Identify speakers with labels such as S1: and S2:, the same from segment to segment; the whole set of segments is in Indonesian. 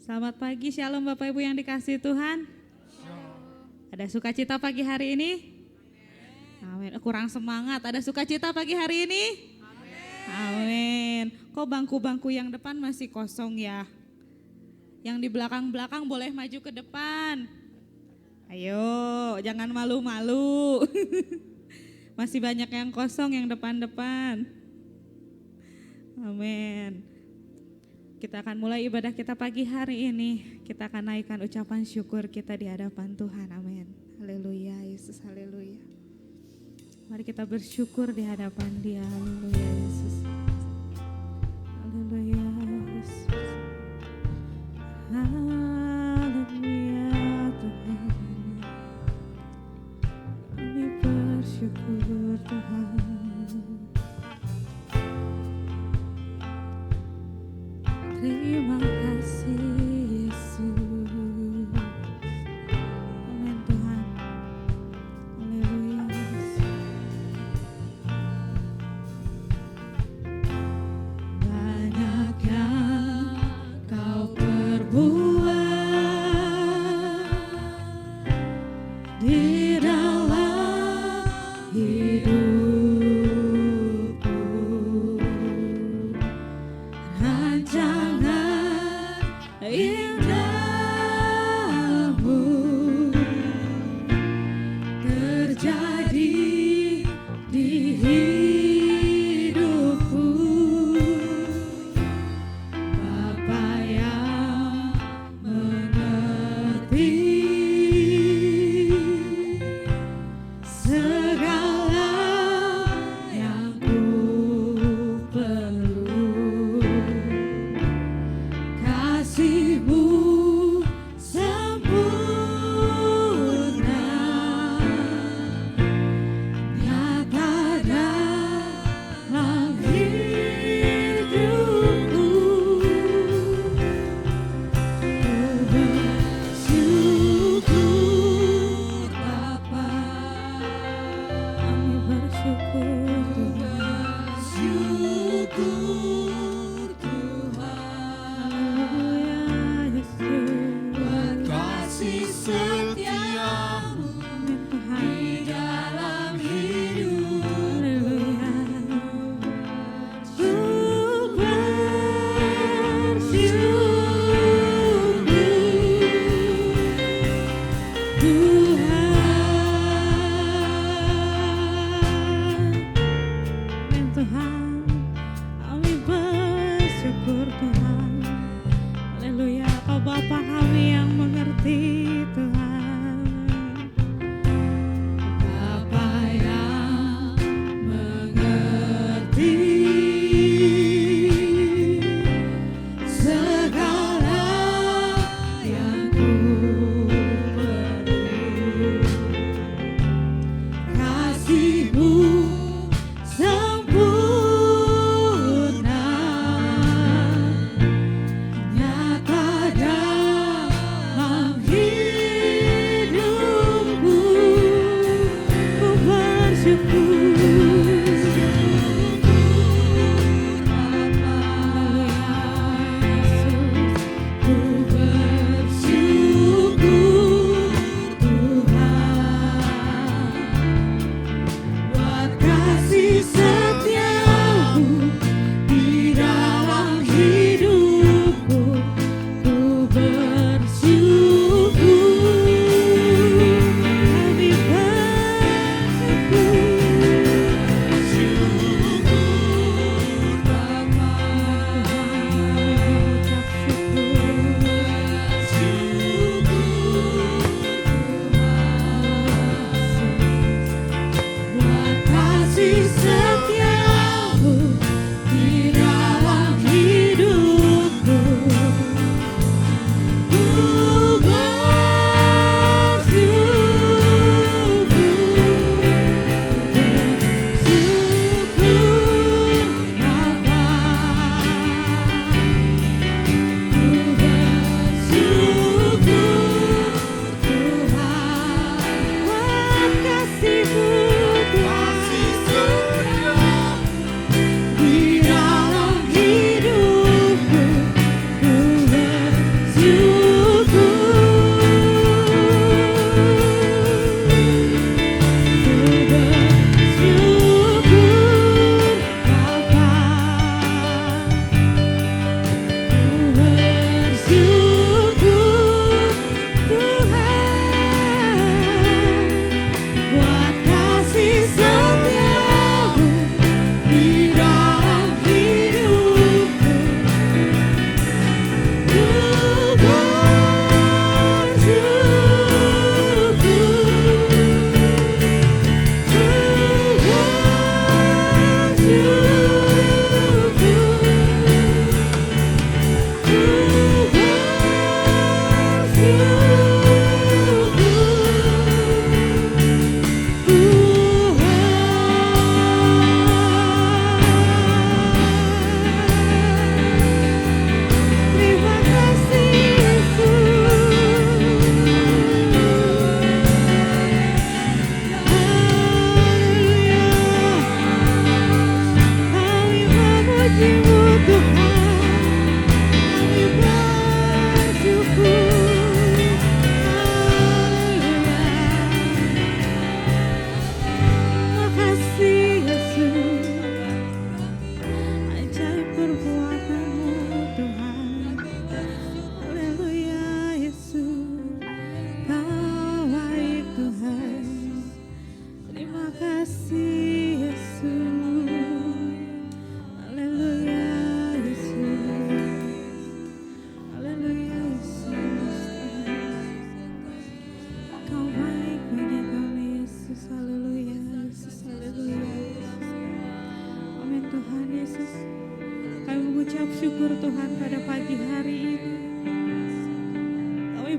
S1: Selamat pagi, shalom Bapak Ibu yang dikasihi Tuhan. Ada sukacita pagi hari ini? Amin. Kurang semangat, ada sukacita pagi hari ini? Amin. Kok bangku-bangku yang depan masih kosong ya? Yang di belakang-belakang boleh maju ke depan. Ayo, jangan malu-malu. Masih banyak yang kosong yang depan-depan. Amin. Kita akan mulai ibadah kita pagi hari ini. Kita akan naikkan ucapan syukur kita di hadapan Tuhan. Amin. Haleluya, Yesus, haleluya. Mari kita bersyukur di hadapan Dia. Haleluya, Yesus. Haleluya, Yesus. Haleluya, Tuhan. Kami bersyukur, Tuhan. Terima kasih Yesus. Amin Tuhan. Haleluya. Banyak yang Kau perbuat di dalam hidupku. Rancangan indahmu terjadi di hidupku. Bapa yang mengerti segala yang ku perlu. Kasih-Mu sempurna nyata dalam hidupku. Bersyukur Bapa, kami bersyukur Tuhan. Bersyukur Tuhan. Buat kasih setiamu di dalam hidup. Ku bersyukur Tuhan. Kami bersyukur Tuhan. Haleluya, Kau Bapa kami yang mengerti Tuhan. Bapa yang mengerti segala yang ku perlu. Kasih-Mu sempurna nyata dalam hidupku.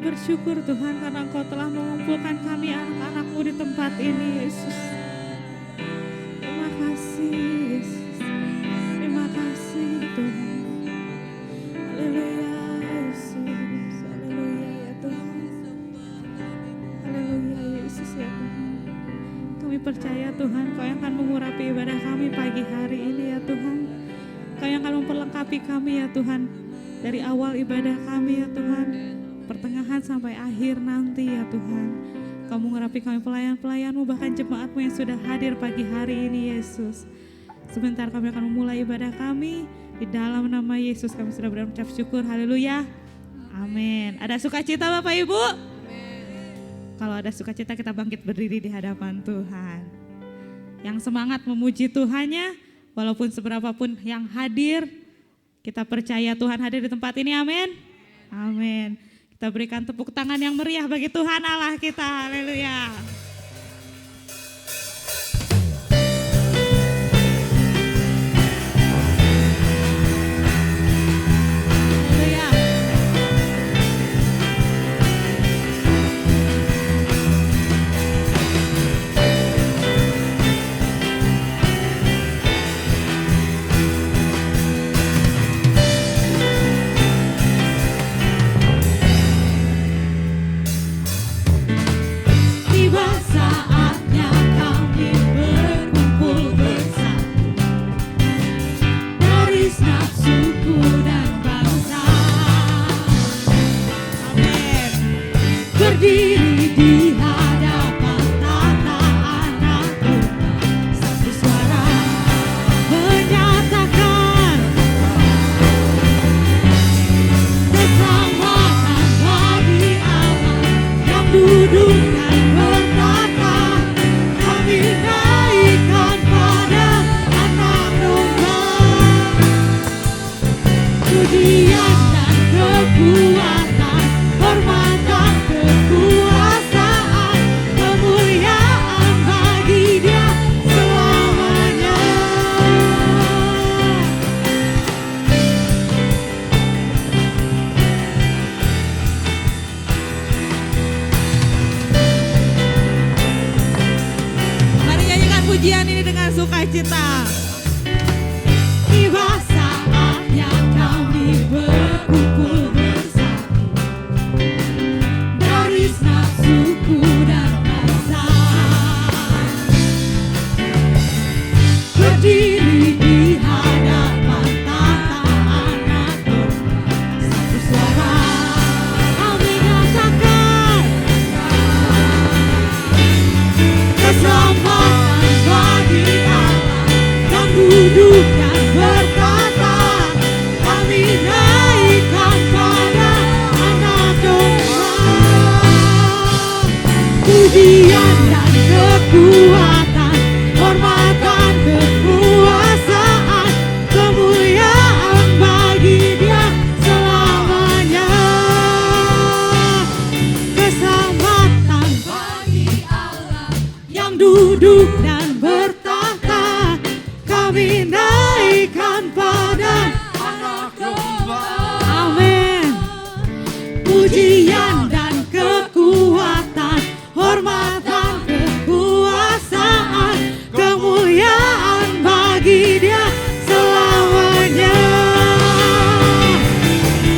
S1: bersyukur Tuhan karena Engkau telah mengumpulkan kami anak-anak-Mu di tempat ini Yesus. Terima kasih Yesus. Terima kasih Tuhan. Haleluya Yesus. Haleluya ya Tuhan. Haleluya Yesus ya Tuhan. Kami percaya Tuhan Kau yang akan mengurapi ibadah kami pagi hari ini ya Tuhan. Kau yang akan memperlengkapi kami ya Tuhan. Dari awal ibadah kami ya Tuhan, pertengahan sampai akhir nanti ya Tuhan. Kau mengurapi kami pelayan-pelayan-Mu, bahkan jemaat-Mu yang sudah hadir pagi hari ini Yesus. Sebentar kami akan memulai ibadah kami, di dalam nama Yesus kami sudah berucap syukur, haleluya, amin. Ada sukacita Bapak Ibu? Kalau ada sukacita kita bangkit berdiri di hadapan Tuhan. Yang semangat memuji Tuhannya, walaupun seberapapun yang hadir, kita percaya Tuhan hadir di tempat ini, amin. Amin. Kita berikan tepuk tangan yang meriah bagi Tuhan Allah kita, haleluya. Berdiri di hadapan tata anakku, satu suara menyatakan keselamatan bagi Allah yang duduk dan bertata. Kami naikkan pada anak domba, pujian dan kekuatan, hormat dan kekuasaan, kemuliaan bagi Dia selamanya. Mari nyanyikan pujian ini dengan sukacita. Tiba saatnya kami berkumpul bersatu dari segenap suku dan bangsa, berdiri di hadapan tata anak domba, satu suara kami nyatakan keselamatan bagi Allah yang duduk dan berkata. Kami naikkan pada anak domba, pujian dan kekuatan, hormat dan kekuasaan, kemuliaan bagi Dia selamanya. Keselamatan bagi Allah yang duduk dan bertahta. Kami naikkan pada anak domba, amin. Pujian dan kekuatan, hormat dan kekuasaan, kemuliaan bagi Dia selamanya.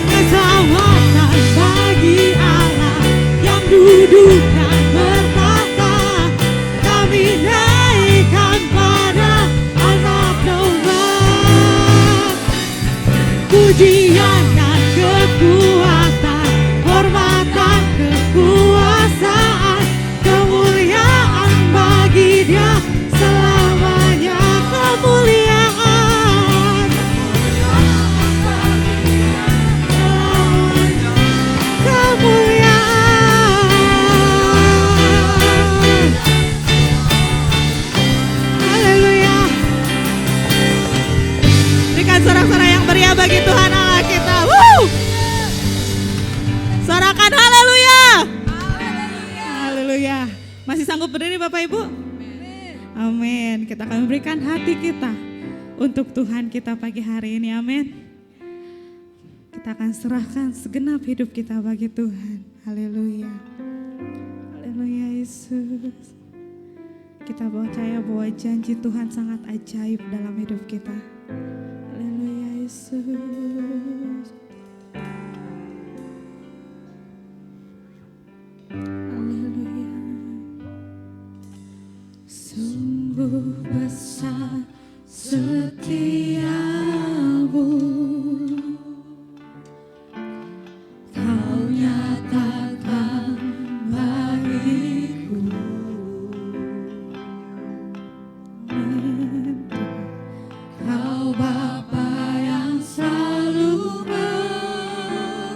S1: Keselamatan bagi Allah yang duduk dan bertahta. Kami naikkan pada anak domba, pujian dan kekuatan, hormat dan kekuasaan, kemuliaan bagi Dia selamanya. Kemuliaan, kemuliaan, haleluya. Berikan sorak-sorak yang meriah bagi Tuhan Allah kita. Sorakan haleluya. Haleluya. Masih sanggup berdiri Bapak Ibu? Amin. Kita akan memberikan hati kita untuk Tuhan kita pagi hari ini, amin. Kita akan serahkan segenap hidup kita bagi Tuhan. Haleluya. Haleluya Yesus. Kita percaya bahwa janji Tuhan sangat ajaib dalam hidup kita. Haleluya Yesus. Haleluya. Sungguh besar setiamu, Kau nyatakan bagiku. Kau Bapa yang selalu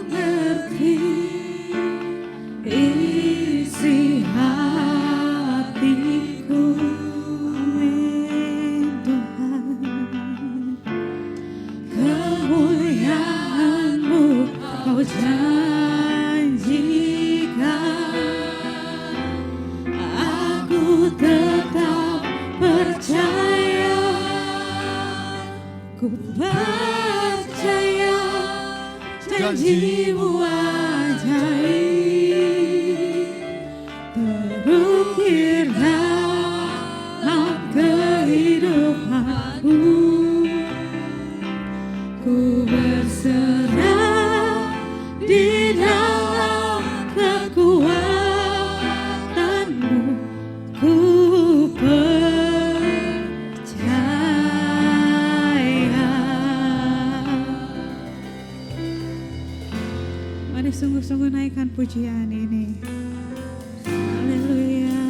S1: mengerti isi hatiku. Amin Tuhan. Kemuliaan-Mu Kau janjikan, aku tetap percaya. Ku percaya janji-Mu ajaib, terukir dalam kehidupanku. Ku berserah di dalam kekuatan-Mu, ku mari sungguh-sungguh naikkan pujian ini. Haleluya.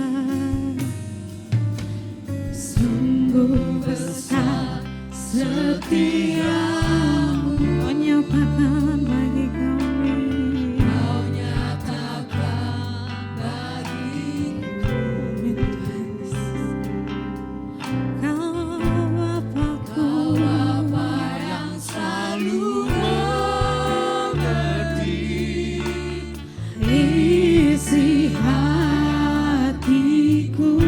S1: Sungguh besar setiamu, Kau nyatakan bagi kami. Kau nyatakan bagiku. Kau Bapa yang selalu isi hatiku.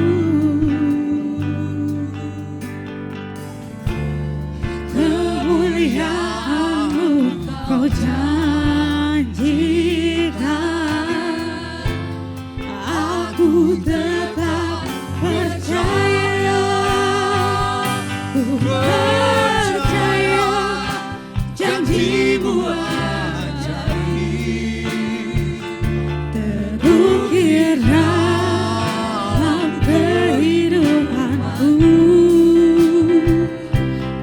S1: Kemuliaan-Mu Kau janjikan, aku tetap percaya. Ku percaya janji-Mu terukir dalam kehidupanku.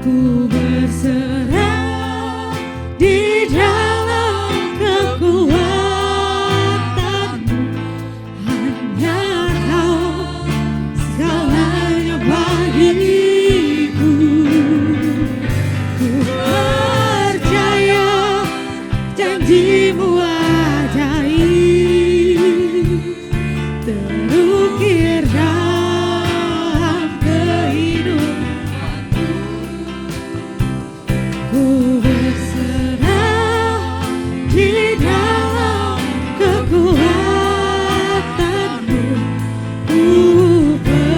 S1: Ku berserah di dalam kekuatan-Mu, hanya Kau segalanya bagiku. Ku percaya janji-Mu ajaib, terukir dalam kehidupanku. Ku berserah di dalam kekuatan-Mu, ku percaya.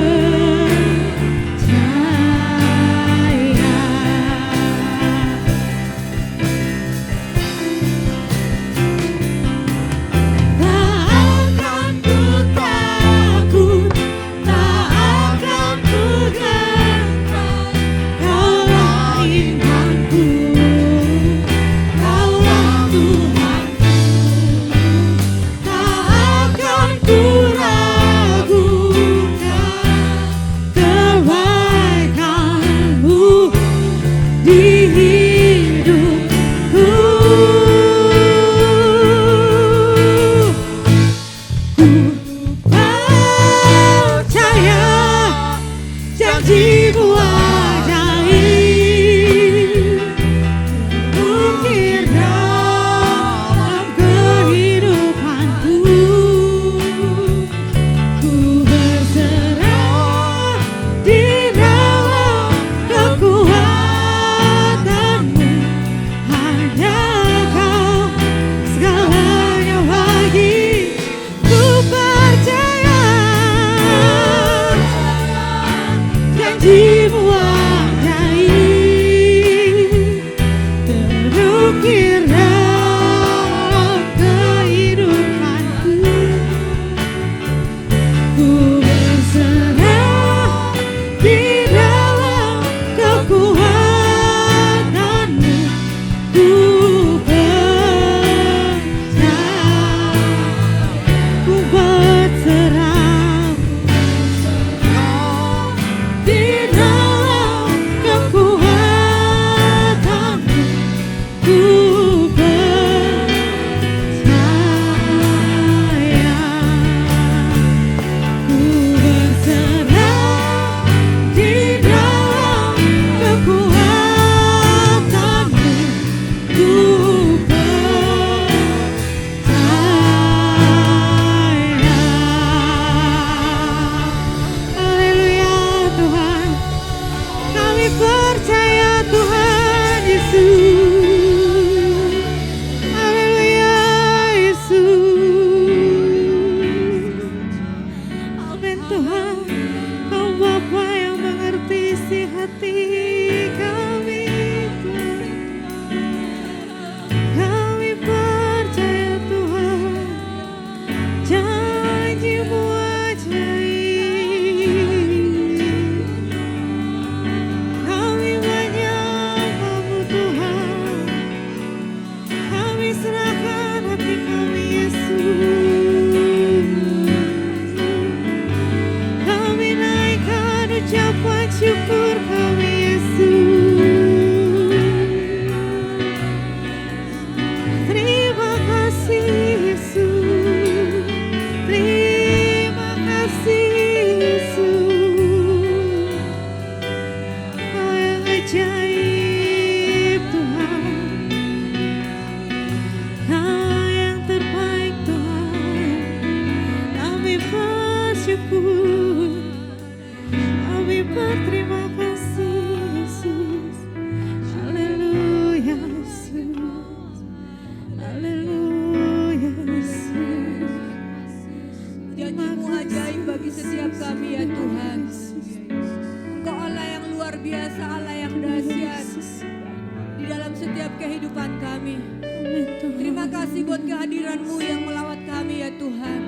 S2: buat kehadiran-Mu yang melawat kami ya Tuhan.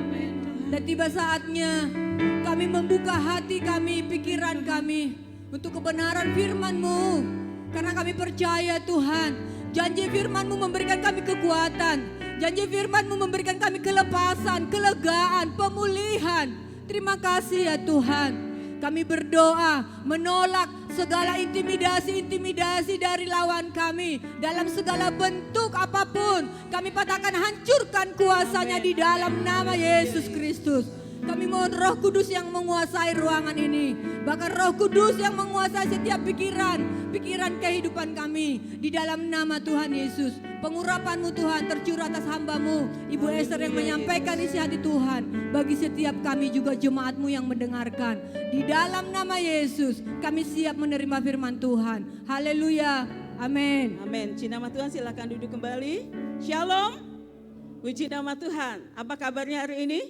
S2: Dan tiba saatnya kami membuka hati kami, pikiran kami untuk kebenaran firman-Mu. Karena kami percaya Tuhan, janji firman-Mu memberikan kami kekuatan. Janji firman-Mu memberikan kami kelepasan, kelegaan, pemulihan. Terima kasih ya Tuhan. Kami berdoa menolak segala intimidasi dari lawan kami. Dalam segala bentuk apapun, kami patahkan, hancurkan kuasanya di dalam nama Yesus Kristus. Kami mohon Roh Kudus yang menguasai ruangan ini. Bahkan Roh Kudus yang menguasai setiap pikiran kehidupan kami. Di dalam nama Tuhan Yesus. Pengurapan-Mu Tuhan tercurah atas hamba-Mu Ibu Esther yang menyampaikan isi hati Tuhan. Bagi setiap kami juga jemaat-Mu yang mendengarkan. Di dalam nama Yesus kami siap menerima firman Tuhan. Haleluya. Amin.
S3: Amin. Puji nama Tuhan, silakan duduk kembali. Shalom. Puji nama Tuhan. Apa kabarnya hari ini?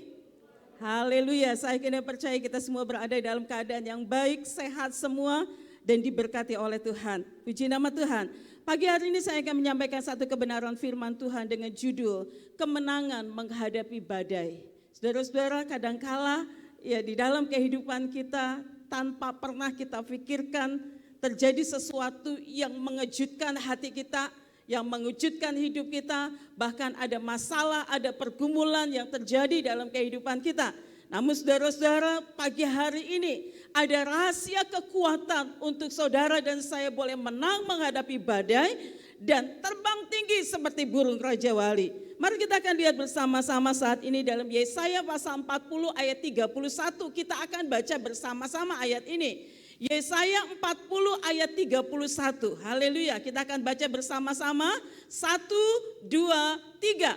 S3: Haleluya, saya kini percaya kita semua berada dalam keadaan yang baik, sehat semua, dan diberkati oleh Tuhan. Puji nama Tuhan. Pagi hari ini saya akan menyampaikan satu kebenaran firman Tuhan dengan judul Kemenangan Menghadapi Badai. Saudara-saudara, kadangkala ya di dalam kehidupan kita tanpa pernah kita pikirkan terjadi sesuatu yang mengejutkan hati kita, yang mengejutkan hidup kita, bahkan ada masalah, ada pergumulan yang terjadi dalam kehidupan kita. Namun saudara-saudara, pagi hari ini ada rahasia kekuatan untuk saudara dan saya boleh menang menghadapi badai dan terbang tinggi seperti burung Raja Wali. Mari kita akan lihat bersama-sama saat ini dalam Yesaya pasal 40 ayat 31. Kita akan baca bersama-sama ayat ini. Yesaya 40 ayat 31. Haleluya. Kita akan baca bersama-sama. 1, 2, 3.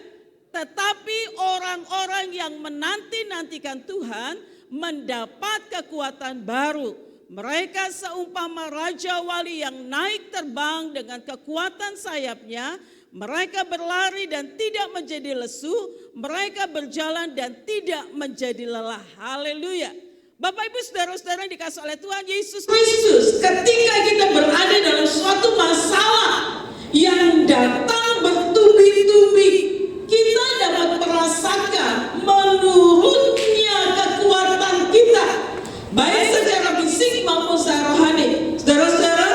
S3: Tetapi orang-orang yang menanti-nantikan Tuhan mendapat kekuatan baru. Mereka seumpama Raja Wali yang naik terbang dengan kekuatan sayapnya. Mereka berlari dan tidak menjadi lesu. Mereka berjalan dan tidak menjadi lelah. Haleluya. Bapak Ibu saudara-saudara yang dikasih oleh Tuhan Yesus Kristus, ketika kita berada dalam suatu masalah yang datang bertubi-tubi, kita dapat merasakan menurunnya kekuatan kita, baik secara fisik maupun secara rohani. Saudara-saudara,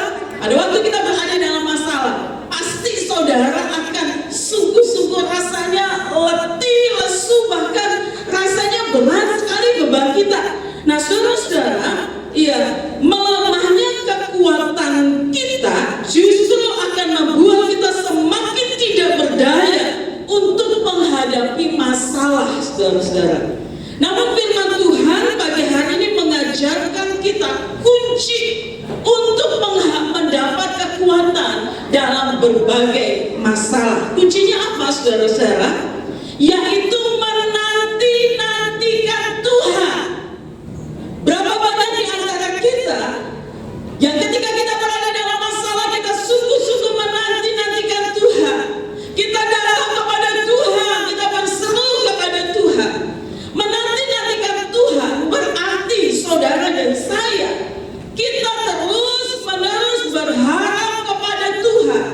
S3: ada waktu kita berada dalam masalah, pasti saudara akan sungguh-sungguh rasanya letih, lesu, bahkan rasanya berat sekali beban kita. Nah saudara-saudara, ya melemahnya kekuatan kita justru akan membuat kita semakin tidak berdaya untuk menghadapi masalah, saudara-saudara. Namun firman Tuhan pagi hari ini mengajarkan kita kunci untuk mendapat kekuatan dalam berbagai masalah. Kuncinya apa, saudara-saudara? Yaitu menanti-nantikan Tuhan. Berapa banyak di antara kita yang ketika kita berada dalam masalah kita sungguh-sungguh menanti-nantikan Tuhan. Kita datang kepada Tuhan, kita berseru kepada Tuhan. Menanti-nantikan Tuhan berarti saudara dan saya, kita terus-menerus berharap kepada Tuhan.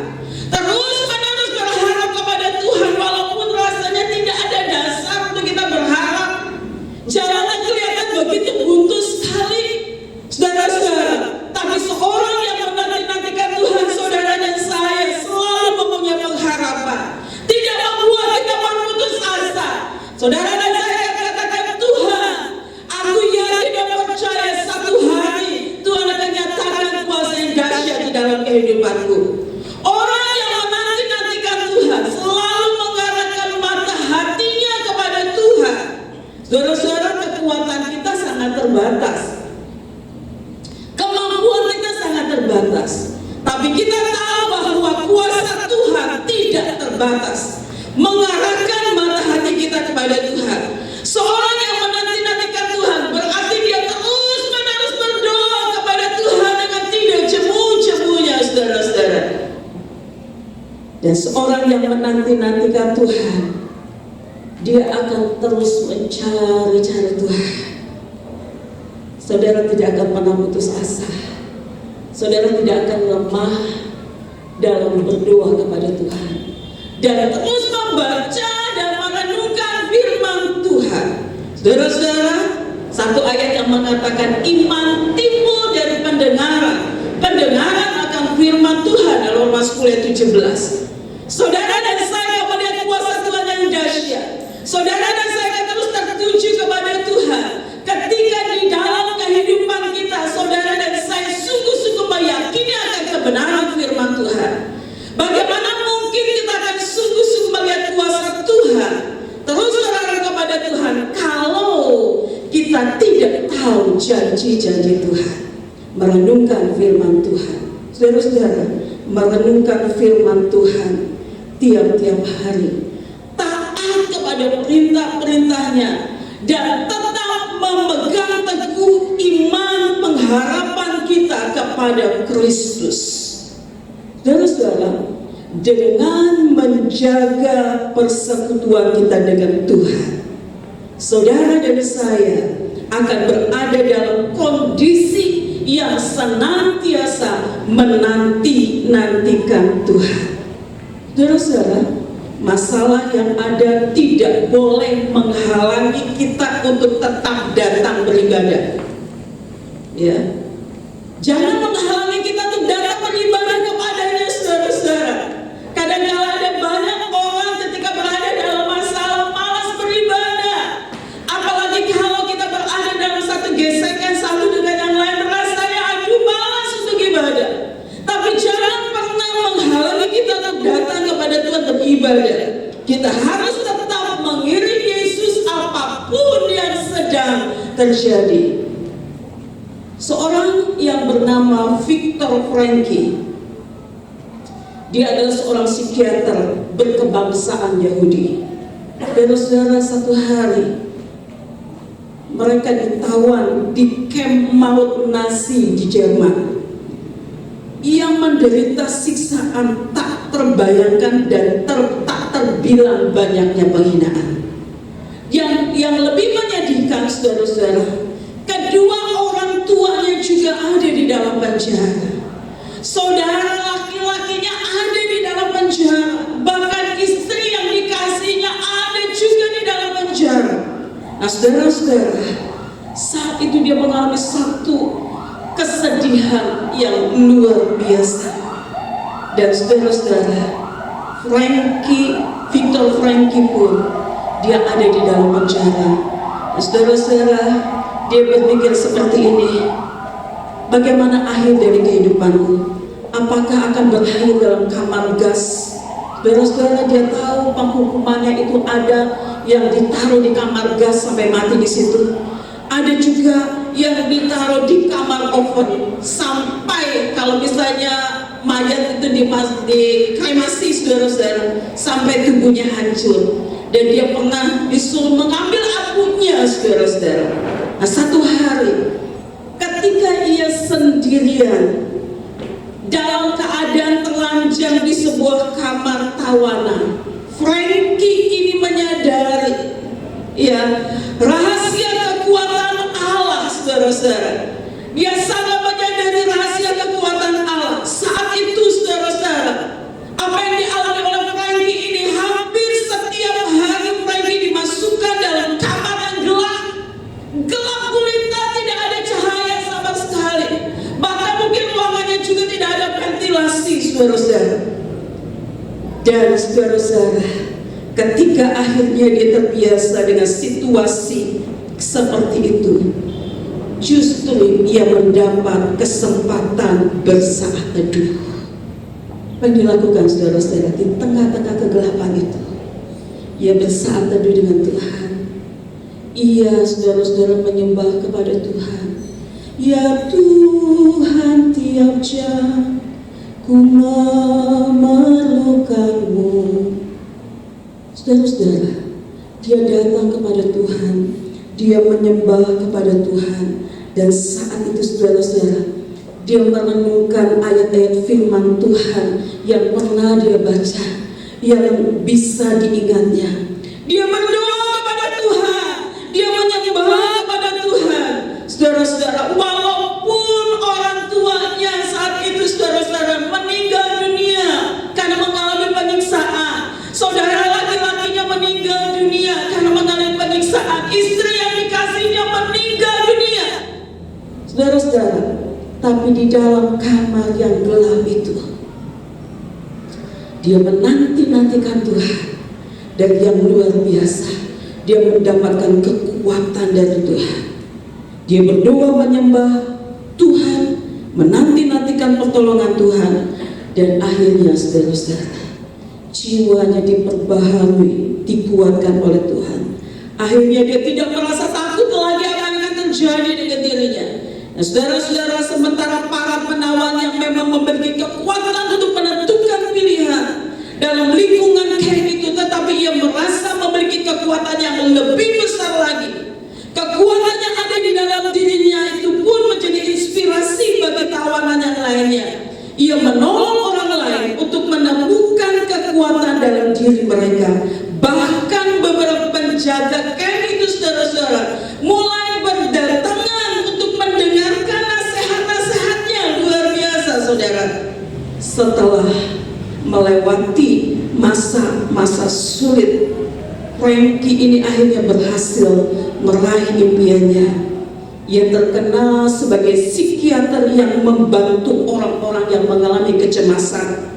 S3: Terus-menerus berharap kepada Tuhan walaupun rasanya tidak ada dasar untuk kita berharap. Jalannya kelihatan begitu buntu sekali, saudara-saudara. Tapi seorang yang menanti-nantikan Tuhan, saudara dan saya selalu mempunyai pengharapan. Tidak membuat kita berputus asa. Saudara dan saya katakan, Tuhan, aku yakin dan percaya satu hari Tuhan akan nyatakan kuasa yang dahsyat di dalam kehidupanku. Orang yang menanti-nantikan Tuhan selalu mengarahkan mata hatinya kepada Tuhan. Saudara-saudara, kekuatan kita sangat terbatas. Kemampuan kita sangat terbatas. Tapi kita tahu bahwa kuasa Tuhan tidak terbatas. Mengarahkan mata hati kita kepada Tuhan. Seorang yang menanti-nantikan Tuhan berarti dia terus-menerus berdoa kepada Tuhan dengan tidak jemu-jemunya, saudara-saudara. Dan seorang yang menanti-nantikan Tuhan, dia akan terus mencari-cari Tuhan. Saudara tidak akan pernah putus asa. Saudara tidak akan lemah dalam berdoa kepada Tuhan. Dan terus membaca Saudara-saudara, satu ayat yang mengatakan iman timbul dari pendengaran, pendengaran akan firman Tuhan dalam Roma 10:17. Saudara dan saya melihat kuasa Tuhan yang dahsyat. Saudara dan saya akan terus tertuju kepada Tuhan ketika di dalam kehidupan kita, saudara dan saya sungguh-sungguh meyakini akan kebenaran firman Tuhan. Bagaimana mungkin kita akan sungguh-sungguh melihat kuasa Tuhan, terus terang kepada Tuhan, kalau kita tidak tahu janji-janji Tuhan. Merenungkan firman Tuhan, saudara-saudara, merenungkan firman Tuhan tiap-tiap hari, taat kepada perintah-perintahnya, dan tetap memegang teguh iman pengharapan kita kepada Kristus. Saudara-saudara, dengan menjaga persekutuan kita dengan Tuhan, saudara dan saya akan berada dalam kondisi yang senantiasa menanti-nantikan Tuhan. Saudara-saudara, masalah yang ada tidak boleh menghalangi kita untuk tetap datang beribadah. Ya, jangan menghalangi kita untuk datang beribadah kepadanya, saudara-saudara. Kadang-kala ada banyak orang ketika berada dalam masalah malas beribadah. Apalagi kalau kita berada dalam satu gesekan satu dengan yang lain, rasanya aduh malas untuk ibadah. Tapi jangan pernah menghalangi kita untuk datang kepada Tuhan beribadah. Kita harus tetap mengiring Yesus apapun yang sedang terjadi. Seorang yang bernama Viktor Frankl, dia adalah seorang psikiater berkebangsaan Yahudi. Dan saudara, satu hari mereka ditawan di kamp maut Nazi di Jerman. Ia menderita siksaan tak terbayangkan dan tak terbilang banyaknya penghinaan. Yang lebih menyedihkan, saudara-saudara, kedua orang tuanya juga ada di dalam penjara. Saudara laki-lakinya ada di dalam penjara. Bahkan istri yang dikasihnya ada juga di dalam penjara. Nah, saudara-saudara, saat itu dia mengalami satu kesedihan yang luar biasa. Dan saudara-saudara, Viktor Frankl pun dia ada di dalam penjara. Nah, saudara-saudara, dia berpikir seperti ini, bagaimana akhir dari kehidupanku? Apakah akan berakhir dalam kamar gas? Saudara-saudara, dia tahu penghukumannya itu ada yang ditaruh di kamar gas sampai mati di situ. Ada juga yang ditaruh di kamar oven sampai kalau misalnya mayat itu dikremasi, saudara-saudara, sampai tubuhnya hancur. Dan dia pernah disuruh mengambil abunya, saudara-saudara. Nah, satu hari ketika ia sendirian dalam keadaan telanjang di sebuah kamar tawanan, Frankl ini menyadari ya rahasia kekuatan Allah, saudara-saudara. Dia sangat menyadari rahasia kekuatan Allah. Saat itu, saudara-saudara, apa yang dialami oleh Frankl ini, hampir setiap hari Frankl dimasukkan dalam kamar yang gelap gulita, tidak ada cahaya sama sekali. Bahkan mungkin ruangannya juga tidak ada ventilasi, saudara-saudara. Dan saudara-saudara, ketika akhirnya dia terbiasa dengan situasi seperti itu, justru ia mendapat kesempatan bersaat teduh. Apa yang dilakukan, saudara-saudara, di tengah-tengah kegelapan itu? Ia bersaat teduh dengan Tuhan. Ia, saudara-saudara, menyembah kepada Tuhan. Ya Tuhan, tiap jam ku memerlukanmu. Saudara-saudara, dia datang kepada Tuhan, dia menyembah kepada Tuhan. Dan saat itu, saudara-saudara, dia merenungkan ayat-ayat firman Tuhan yang pernah dia baca, yang bisa diingatnya. Dia berdoa kepada Tuhan, dia menyembah kepada Tuhan. Saudara-saudara, walaupun orang tuanya saat itu, saudara-saudara, meninggal dunia karena mengalami penyiksaan, saudara laki-lakinya meninggal dunia karena mengalami penyiksaan, istri yang
S4: Tapi di dalam kamar yang gelap itu, dia menanti-nantikan Tuhan. Dan yang luar biasa, dia mendapatkan kekuatan dari Tuhan. Dia berdoa menyembah Tuhan, menanti-nantikan pertolongan Tuhan. Dan akhirnya saudara-saudara, jiwanya diperbaharui, dikuatkan oleh Tuhan. Akhirnya dia tidak merasa takut lagi apa yang akan terjadi dengan dirinya. Nah, saudara-saudara, sementara para penawan yang memang memiliki kekuatan untuk menentukan pilihan dalam lingkungan camp itu, tetapi ia merasa memiliki kekuatan yang lebih besar lagi. Kekuatan yang ada di dalam dirinya itu pun menjadi inspirasi bagi tawanan yang lainnya. Ia menolong orang lain untuk menemukan kekuatan dalam diri mereka. Bahkan beberapa penjaga camp itu, saudara-saudara, mulai berdatangan untuk mendengarkan nasihat-nasihatnya. Luar biasa, saudara. Setelah melewati masa-masa sulit, Frankie ini akhirnya berhasil meraih impiannya. Ia terkenal sebagai psikiater yang membantu orang-orang yang mengalami kecemasan.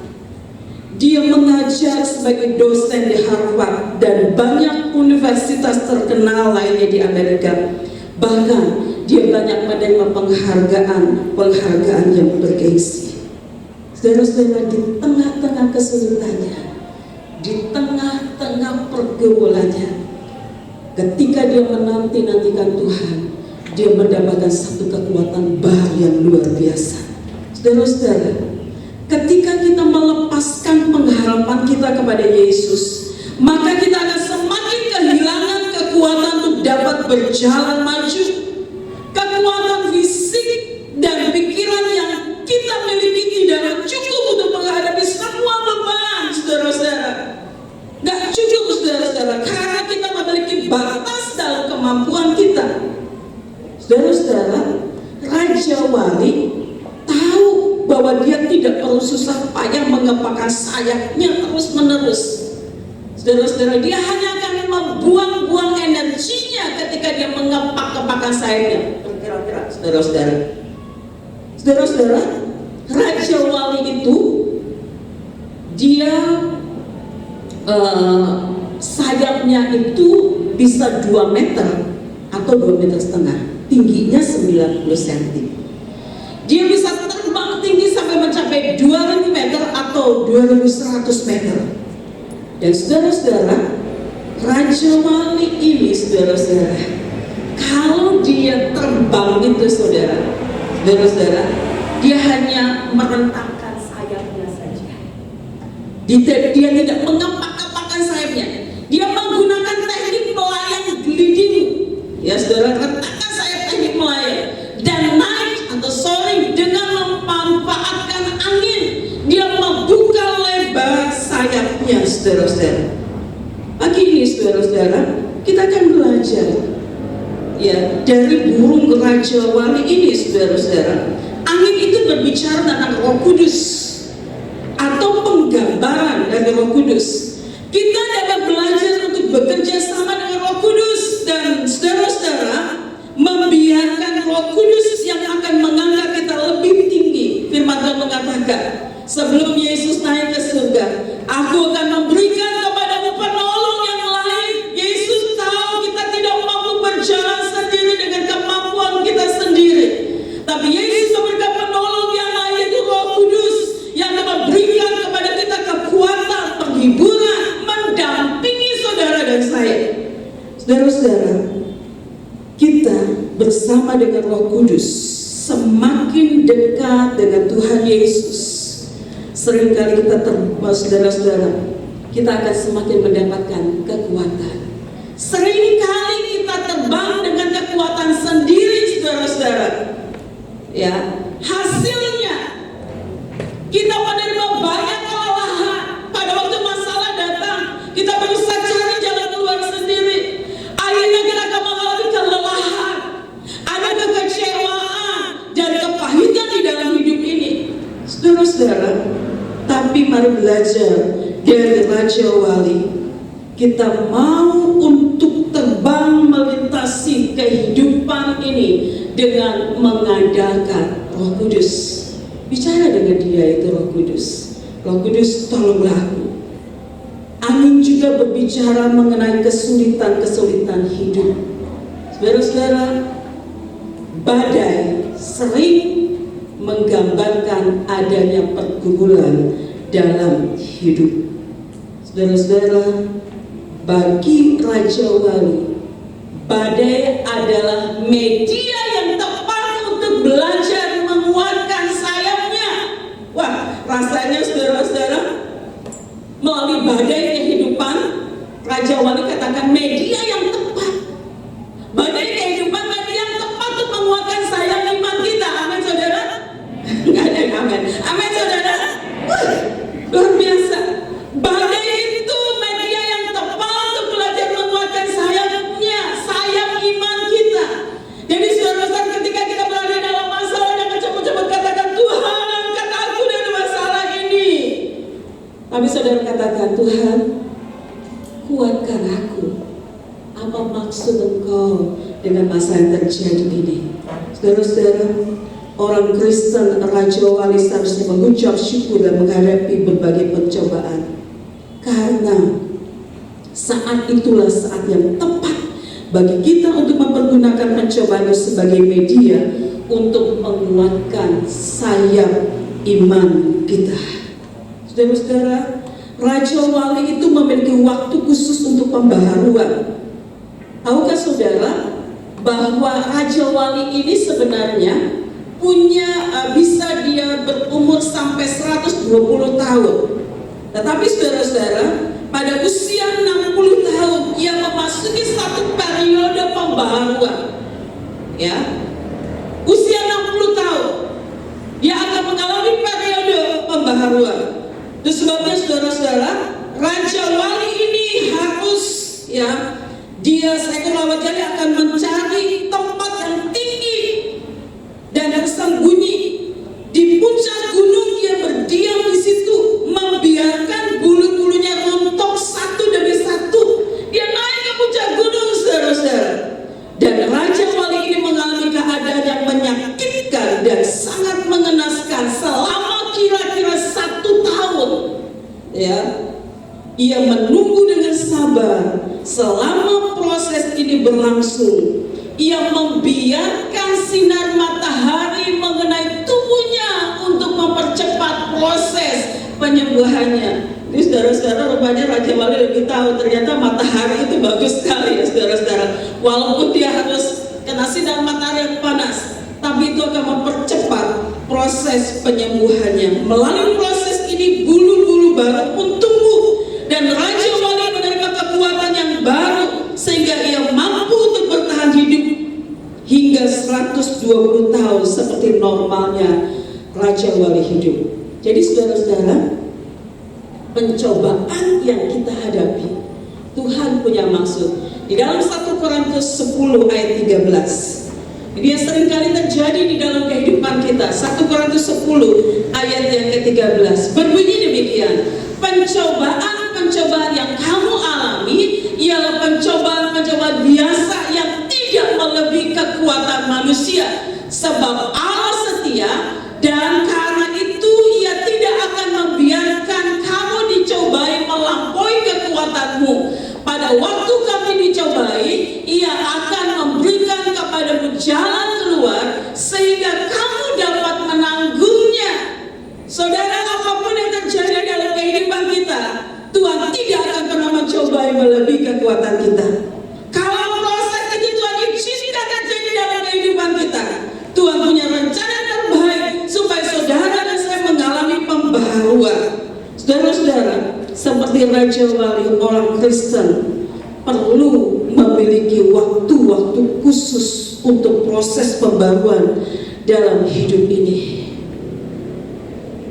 S4: Dia mengajar sebagai dosen di Harvard dan banyak universitas terkenal lainnya di Amerika. Bahkan dia banyak menerima penghargaan yang bergengsi. Saudara-saudara, di tengah-tengah kesulitannya, di tengah-tengah pergumulannya, ketika dia menanti-nantikan Tuhan, dia mendapatkan satu kekuatan baru yang luar biasa. Saudara-saudara, ketika kita melepaskan pengharapan kita kepada Yesus, maka kita akan semakin kehilangan kekuatan untuk dapat berjalan maju. Kekuatan fisik dan pikiran yang kita miliki tidak cukup untuk menghadapi semua beban, saudara-saudara. Gak cukup, saudara-saudara, karena kita memiliki batas dalam kemampuan kita. Saudara-saudara, Raja Wali tahu bahwa dia tidak perlu susah payah mengepakkan sayapnya terus-menerus. Saudara-saudara, dia hanya akan membuang-buang energinya ketika dia mengepak-kepakkan sayapnya. Kira-kira, saudara-saudara. Saudara-saudara, Raja Wali itu dia sayapnya itu bisa 2 meter atau 2,5 meter, tingginya 90 cm. Dia bisa terbang tinggi sampai mencapai 2000 meter atau 2100 meter. Dan saudara-saudara, Raja Wali ini, saudara-saudara, kalau dia terbang itu, saudara-saudara, dia hanya merentangkan sayapnya saja. Dia tidak mengepak-kepakkan sayapnya. Dia menggunakan teknik melayang gliding. Ya, saudara, rentangkan sayap, teknik melayang, dan naik atau soaring dengan memanfaatkan angin. Dia membuka lebar sayapnya, saudara-saudara. Pagi ini, saudara-saudara, kita akan belajar ya dari burung Raja Wali ini, saudara-saudara. Angin itu berbicara tentang Roh Kudus atau penggambaran dari Roh Kudus. Kita dapat belajar untuk bekerja sama dengan Roh Kudus dan saudara-saudara, membiarkan Roh Kudus yang akan mengangkat kita lebih tinggi. Firman Tuhan mengatakan, sebelum Yesus naik ke surga, aku akan memberikan kepadamu penolong yang lain. Yesus tahu kita tidak mampu berjalan sendiri dengan kemampuan kita sendiri, tapi Yesus memberikan penolong yang lain, yaitu Roh Kudus, yang dapat berikan kepada kita kekuatan, penghiburan, mendampingi saudara dan saya. Saudara-saudara, kita bersama dengan Roh Kudus semakin dekat dengan Tuhan Yesus. Seringkali kita saudara-saudara, kita akan semakin mendapatkan kekuatan. Seringkali kita terbang dengan kekuatan sendiri, saudara-saudara. Ya, hasilnya kita menerima banyak kelelahan. Pada waktu masalah datang, kita berusaha cari jalan keluar sendiri. Akhirnya kita akan mengalami kelelahan, ada kekecewaan dan kepahitan di dalam hidup ini, saudara-saudara. Tapi mari belajar dari Raja Wali. Kita mau untuk terbang melintasi kehidupan ini dengan mengandalkan Roh Kudus. Bicara dengan dia itu Roh Kudus. Roh Kudus, tolonglah aku. Angin juga berbicara mengenai kesulitan-kesulitan hidup. Saudara-saudara, badai sering menggambarkan adanya pergumulan dalam hidup. Saudara-saudara, bagi Raja Wali, badai adalah media yang tepat untuk belajar menguatkan sayapnya. Wah, rasanya saudara-saudara, melalui badai kehidupan, Raja Wali katakan media yang tepat. Badai kehidupan media yang tepat untuk menguatkan sayap iman kita. Amin saudara? Enggak ada yang amin. Amin saudara? Wah, luar biasa. Badai itu media yang tepat untuk belajar menguatkan sayapnya, sayap iman kita. Jadi saudara-saudara, ketika kita berada dalam masalah, jangan cepat-cepat katakan, Tuhan angkat aku dari masalah ini. Tapi saudara katakan, Tuhan kuatkan aku. Apa maksud Engkau dengan masa yang terjadi ini? Saudara-saudara, orang Kristen Raja Wali seharusnya mengucap syukur dan menghadapi berbagai pencobaan, karena saat itulah saat yang tepat bagi kita untuk mempergunakan pencobaan itu sebagai media untuk menguatkan sayap iman kita. Saudara-saudara, Raja Wali itu memiliki waktu khusus untuk pembaharuan. Tahukah saudara bahwa Raja Wali ini sebenarnya punya bisa dia berumur sampai 120 tahun. Tetapi saudara-saudara, pada usia 60 tahun ia memasuki satu periode pembaharuan. Ya. Usia 60 tahun dia akan mengalami periode pembaharuan. Itu sebabnya saudara-saudara, Raja Wali ini harus dia seekor jali akan mencari tempat yang tinggi dan tersembunyi di puncak gunung. Dia berdiam di situ, membiarkan bulu-bulunya rontok satu demi satu. Dia naik ke puncak gunung, saudara-saudara. Dan Raja Wali ini mengalami keadaan yang menyakitkan dan sangat mengenaskan selama kira-kira 1 tahun. Ya, ia menunggu dengan sabar selama proses ini berlangsung. Ia membiarkan sinar matahari mengenai tubuhnya untuk mempercepat proses penyembuhannya. Jadi saudara-saudara, rupanya Raja Wali lebih tahu ternyata matahari itu bagus sekali ya saudara-saudara. Walaupun dia harus kena sinar matahari yang panas, tapi itu akan mempercepat proses penyembuhannya. Melalui proses ini bulu-bulu baru pun tumbuh dan Raja Wali menerima kekuatan yang baru sehingga ia mampu untuk bertahan hidup hingga 120 tahun seperti normalnya Raja Wali hidup. Jadi saudara-saudara, pencobaan yang kita hadapi, Tuhan punya maksud. Di dalam 1 Korintus 10 ayat 13, dia seringkali terjadi di dalam kehidupan kita. 1 Korintus 10 ayat yang ke-13 berbunyi demikian, pencobaan yang kamu alami ialah pencobaan biasa yang tidak melebihi kekuatan manusia, sebab Allah setia dan karena itu ia tidak akan membiarkan kamu dicobai melampaui kekuatanmu. Pada waktu kami dicobai, ia akan memberikan kepadamu jalan keluar sehingga kamu dapat menanggungnya. Saudara, apapun yang terjadi dalam kehidupan kita, Tuhan tidak akan pernah mencobai melebihi kekuatan kita. Kalau proses itu Tuhan izinkan terjadi dalam kehidupan kita, Tuhan punya rencana terbaik supaya saudara dan saya mengalami pembaharuan. Saudara-saudara, seperti Raja Wali, orang Kristen perlu memiliki waktu-waktu khusus untuk proses pembaruan dalam hidup ini.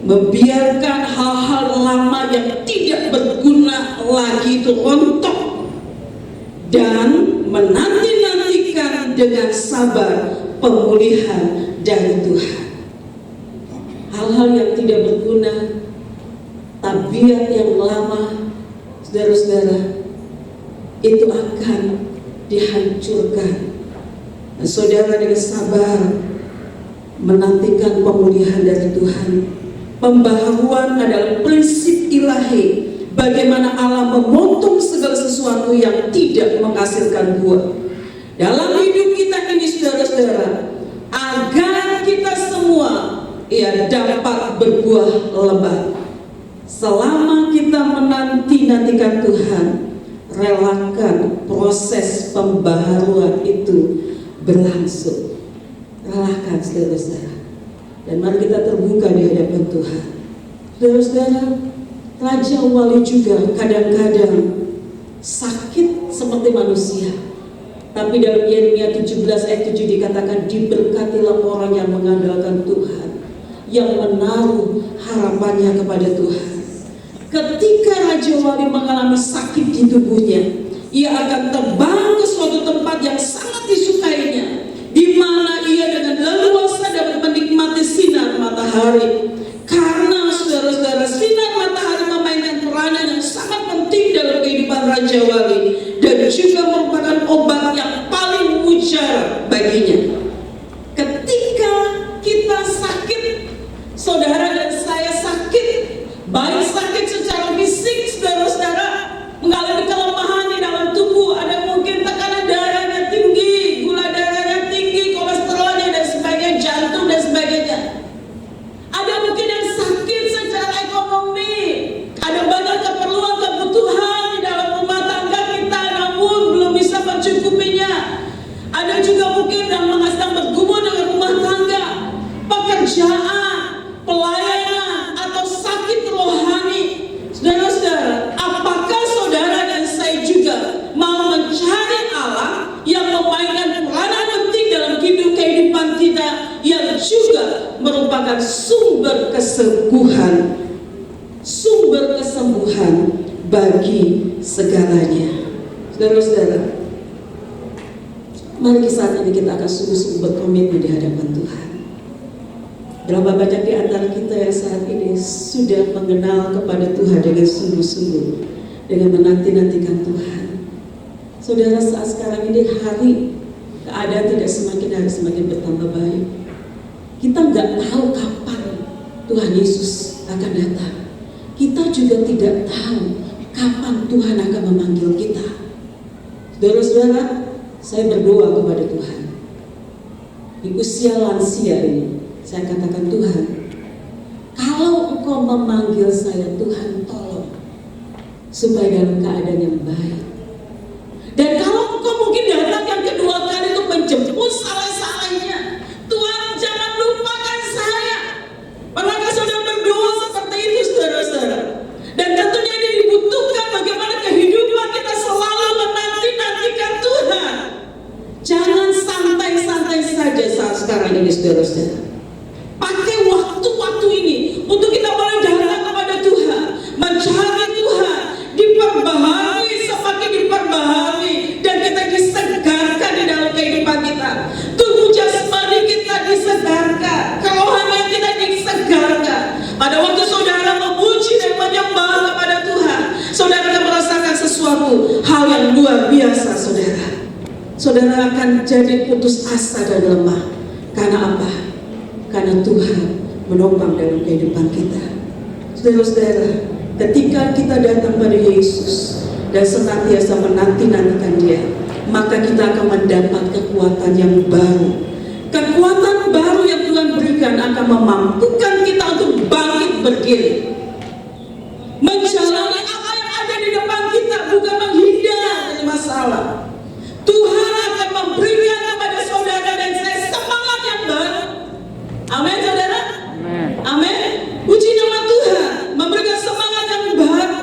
S4: Membiarkan hal-hal lama yang tidak berguna lagi itu rontok dan menanti-nantikan dengan sabar pemulihan dari Tuhan. Hal-hal yang tidak berguna, tabiat yang lama, saudara-saudara, itu akan dihancurkan Dan saudara dengan sabar menantikan pemulihan dari Tuhan. Pembaharuan adalah prinsip ilahi, bagaimana Allah memotong segala sesuatu yang tidak menghasilkan buah dalam hidup kita ini, saudara-saudara, agar kita semua dapat berbuah lebat. Selama kita menanti-nantikan Tuhan, relakan proses pembaharuan itu berlangsung. Relakan, saudara-saudara. Dan mari kita terbuka di hadapan Tuhan. Saudara-saudara, Raja Wali juga kadang-kadang sakit seperti manusia. Tapi dalam Yeremia 17 ayat 7 dikatakan, diberkatilah orang yang mengandalkan Tuhan, yang menaruh harapannya kepada Tuhan. Ketika Raja Wali mengalami sakit di tubuhnya, ia akan terbang ke suatu tempat yang sangat disukainya, di mana ia dengan leluasa dapat menikmati sinar matahari. Karena saudara-saudara, sinar matahari memainkan peranan yang sangat penting dalam kehidupan Raja Wali, dan juga merupakan obat yang paling mujara baginya. Ketika kita sakit, saudara dan saya sakit, baik sakit secara fisik, saudara-saudara, mengalami kelemahan di dalam tubuh, ada mungkin tekanan darahnya tinggi, gula darahnya tinggi, kolesterolnya dan sebagainya, jantung dan sebagainya. Ada mungkin yang sakit secara ekonomi, ada banyak keperluan kebutuhan di dalam rumah tangga kita, namun belum bisa mencukupinya. Ada juga mungkin yang sedang bergumul dengan rumah tangga, pekerjaan, pelayanan, atau sakit rohani. Saudara-saudara, apakah saudara dan saya juga mau mencari Allah yang memainkan peranan penting dalam kehidupan kita, yang juga merupakan sumber kesembuhan bagi segalanya. Saudara-saudara, mari saat ini kita akan sungguh-sungguh berkomitmen di hadapan Tuhan. Berapa banyak di antara kita yang saat ini sudah mengenal kepada Tuhan dengan sungguh-sungguh, dengan menanti-nantikan Tuhan. Saudara, saat sekarang ini keadaan tidak semakin hari semakin bertambah baik. Kita nggak tahu kapan Tuhan Yesus akan datang. Kita juga tidak tahu kapan Tuhan akan memanggil kita. Saudara-saudara, saya berdoa kepada Tuhan. Di usia lansia ini, saya katakan, Tuhan, kalau Engkau memanggil saya, Tuhan tolong supaya dalam keadaan yang baik. Dan kalau Engkau mungkin datang yang kedua kali itu menjemput salah-salahnya, Tuhan jangan lupakan saya. Pernahkah saudara berdoa seperti itu, saudara-saudara? Dan tentunya ini dibutuhkan bagaimana kehidupan kita selalu menanti-nantikan Tuhan. Jangan santai-santai saja saat sekarang ini, saudara-saudara. Pakai waktu-waktu ini untuk kita boleh datang kepada Tuhan, mencari Tuhan, diperbaharui, semakin diperbaharui, dan kita disegarkan di dalam kehidupan kita. Tubuh jasmani kita disegarkan, kerohanian kita disegarkan. Pada waktu saudara memuji dan menyembah kepada Tuhan, saudara akan merasakan sesuatu hal yang luar biasa, saudara. Saudara akan jadi putus asa dan lemah. Karena apa? Karena Tuhan menopang dalam kehidupan kita. Saudara-saudara, ketika kita datang pada Yesus dan senantiasa menanti-nantikan Dia, maka kita akan mendapat kekuatan yang baru. Kekuatan baru yang Tuhan berikan akan memampukan kita untuk bangkit berdiri, menjalani apa yang ada di depan kita, bukan menghindar dari masalah. Tuhan akan memberikan kepada saudara dan saya semangat yang baru. Amin, saudara. Amin. Puji nama Tuhan. Memberikan semangat yang baru,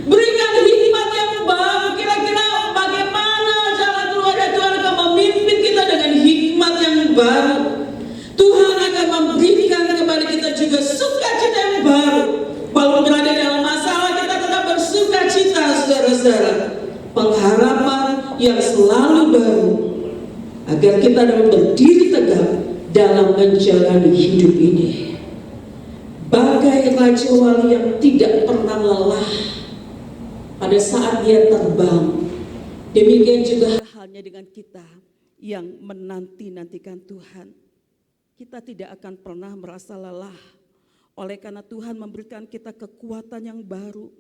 S4: berikan hikmat yang baru. Kira-kira bagaimana jalan keluar, Tuhan akan memimpin kita dengan hikmat yang baru. Tuhan akan memberikan kepada kita juga sukacita yang baru. Walaupun berada dalam masalah, kita tetap bersukacita, saudara-saudara. Pengharapan yang selalu baru, agar kita dapat berdiri tegak dalam menjalani hidup ini. Bagai Raja Wali yang tidak pernah lelah pada saat dia terbang, demikian juga halnya dengan kita.
S3: yang menanti-nantikan Tuhan. Kita tidak akan pernah merasa lelah. Oleh karena Tuhan memberikan kita kekuatan yang baru.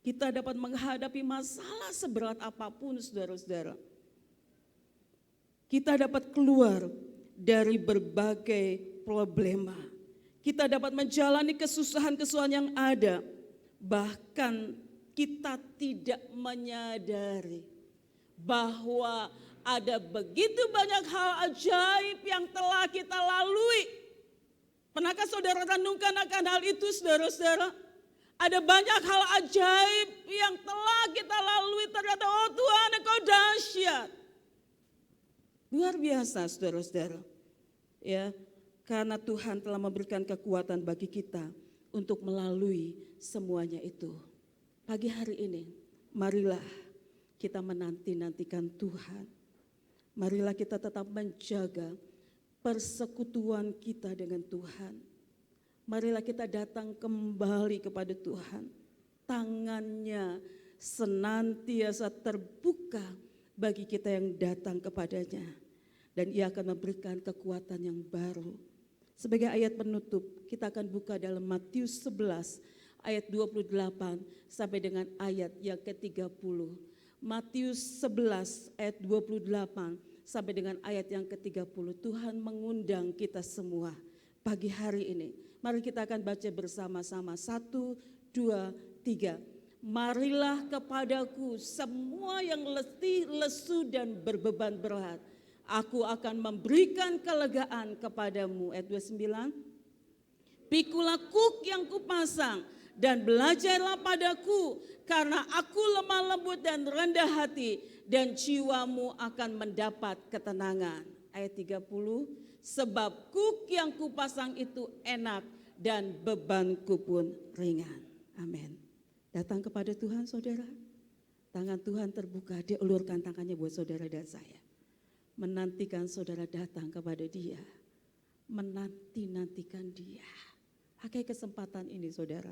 S3: Kita dapat menghadapi masalah seberat apapun, saudara-saudara. Kita dapat keluar dari berbagai problema. Kita dapat menjalani kesusahan-kesusahan yang ada. Bahkan kita tidak menyadari bahwa ada begitu banyak hal ajaib yang telah kita lalui. Pernahkah saudara renungkan akan hal itu, saudara-saudara? Ada banyak hal ajaib yang telah kita lalui, ternyata oh Tuhan Engkau dahsyat. Luar biasa, saudara-saudara. Ya, karena Tuhan telah memberikan kekuatan bagi kita untuk melalui semuanya itu. Pagi hari ini, marilah kita menanti-nantikan Tuhan. Marilah kita tetap menjaga persekutuan kita dengan Tuhan. Marilah kita datang kembali kepada Tuhan. Tangannya senantiasa terbuka bagi kita yang datang kepadanya. Dan Ia akan memberikan kekuatan yang baru. Sebagai ayat penutup, kita akan buka dalam Matius 11 ayat 28 sampai dengan ayat yang ke-30. Matius 11 ayat 28 sampai dengan ayat yang ke-30. Tuhan mengundang kita semua pagi hari ini. Mari kita akan baca bersama-sama. 1, 2, 3. Marilah kepadaku semua yang letih, lesu dan berbeban berat. Aku akan memberikan kelegaan kepadamu. Ayat 29. Pikulah kuk yang kupasang dan belajarlah padaku, karena aku lemah lembut dan rendah hati, dan jiwamu akan mendapat ketenangan. Ayat 30, sebab kuk yang kupasang itu enak dan bebanku pun ringan. Amin. Datang kepada Tuhan, saudara. Tangan Tuhan terbuka, Dia ulurkan tangannya buat saudara dan saya. Menantikan saudara datang kepada Dia. Menanti-nantikan Dia. Pakai kesempatan ini, saudara.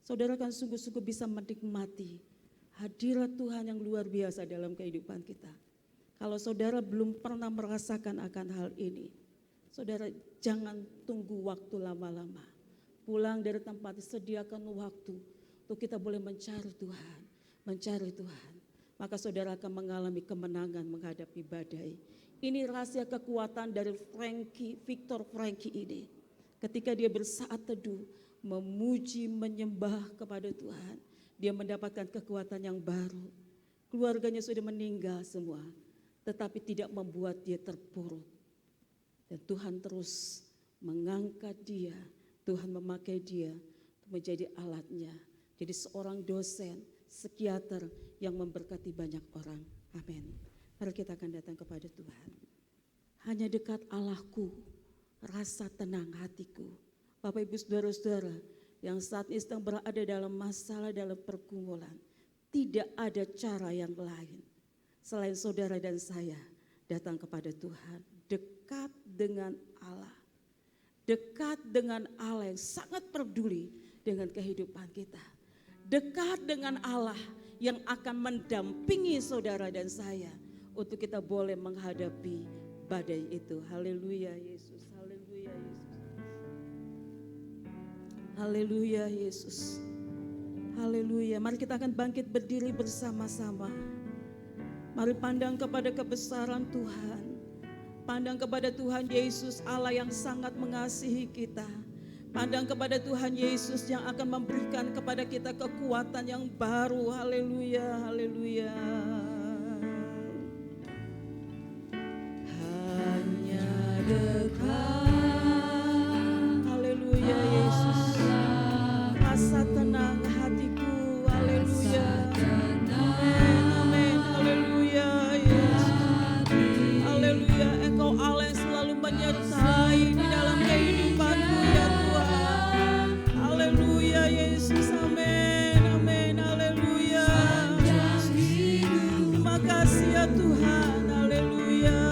S3: Saudara kan sungguh-sungguh bisa menikmati hadirat Tuhan yang luar biasa dalam kehidupan kita. Kalau saudara belum pernah merasakan akan hal ini, saudara jangan tunggu waktu lama-lama. Pulang dari tempat, sediakan waktu untuk kita boleh mencari Tuhan, mencari Tuhan. Maka saudara akan mengalami kemenangan menghadapi badai. Ini rahasia kekuatan dari Viktor Frankly ini. Ketika dia bersaat teduh, memuji, menyembah kepada Tuhan, dia mendapatkan kekuatan yang baru. Keluarganya sudah meninggal semua, tetapi tidak membuat dia terpuruk. Dan Tuhan terus mengangkat dia, Tuhan memakai dia untuk menjadi alatnya. Jadi seorang dosen, psikiater yang memberkati banyak orang. Amin. Mari kita akan datang kepada Tuhan. Hanya dekat Allahku, rasa tenang hatiku. Bapak Ibu Saudara-saudara yang saat ini sedang berada dalam masalah, dalam pergumulan. Tidak ada cara yang lain selain saudara dan saya datang kepada Tuhan. Dekat dengan Allah. Dekat dengan Allah yang sangat peduli dengan kehidupan kita. Dekat dengan Allah yang akan mendampingi saudara dan saya untuk kita boleh menghadapi badai itu. Haleluya Yesus, haleluya Yesus. Haleluya Yesus. Haleluya. Mari kita akan bangkit berdiri bersama-sama. Mari pandang kepada kebesaran Tuhan. Pandang kepada Tuhan Yesus, Allah yang sangat mengasihi kita. Pandang kepada Tuhan Yesus yang akan memberikan kepada kita kekuatan yang baru. Haleluya, haleluya. Hanya dekat. Haleluya Yesus. Rasa tenang hatiku. Haleluya. Amin, amin. Haleluya Yesus. Haleluya. Engkau Allah yang selalu menyertai di dalam kehidupanku ya Tuhan. Haleluya Yesus. Amin, amin. Haleluya. Terima kasih ya Tuhan. Haleluya.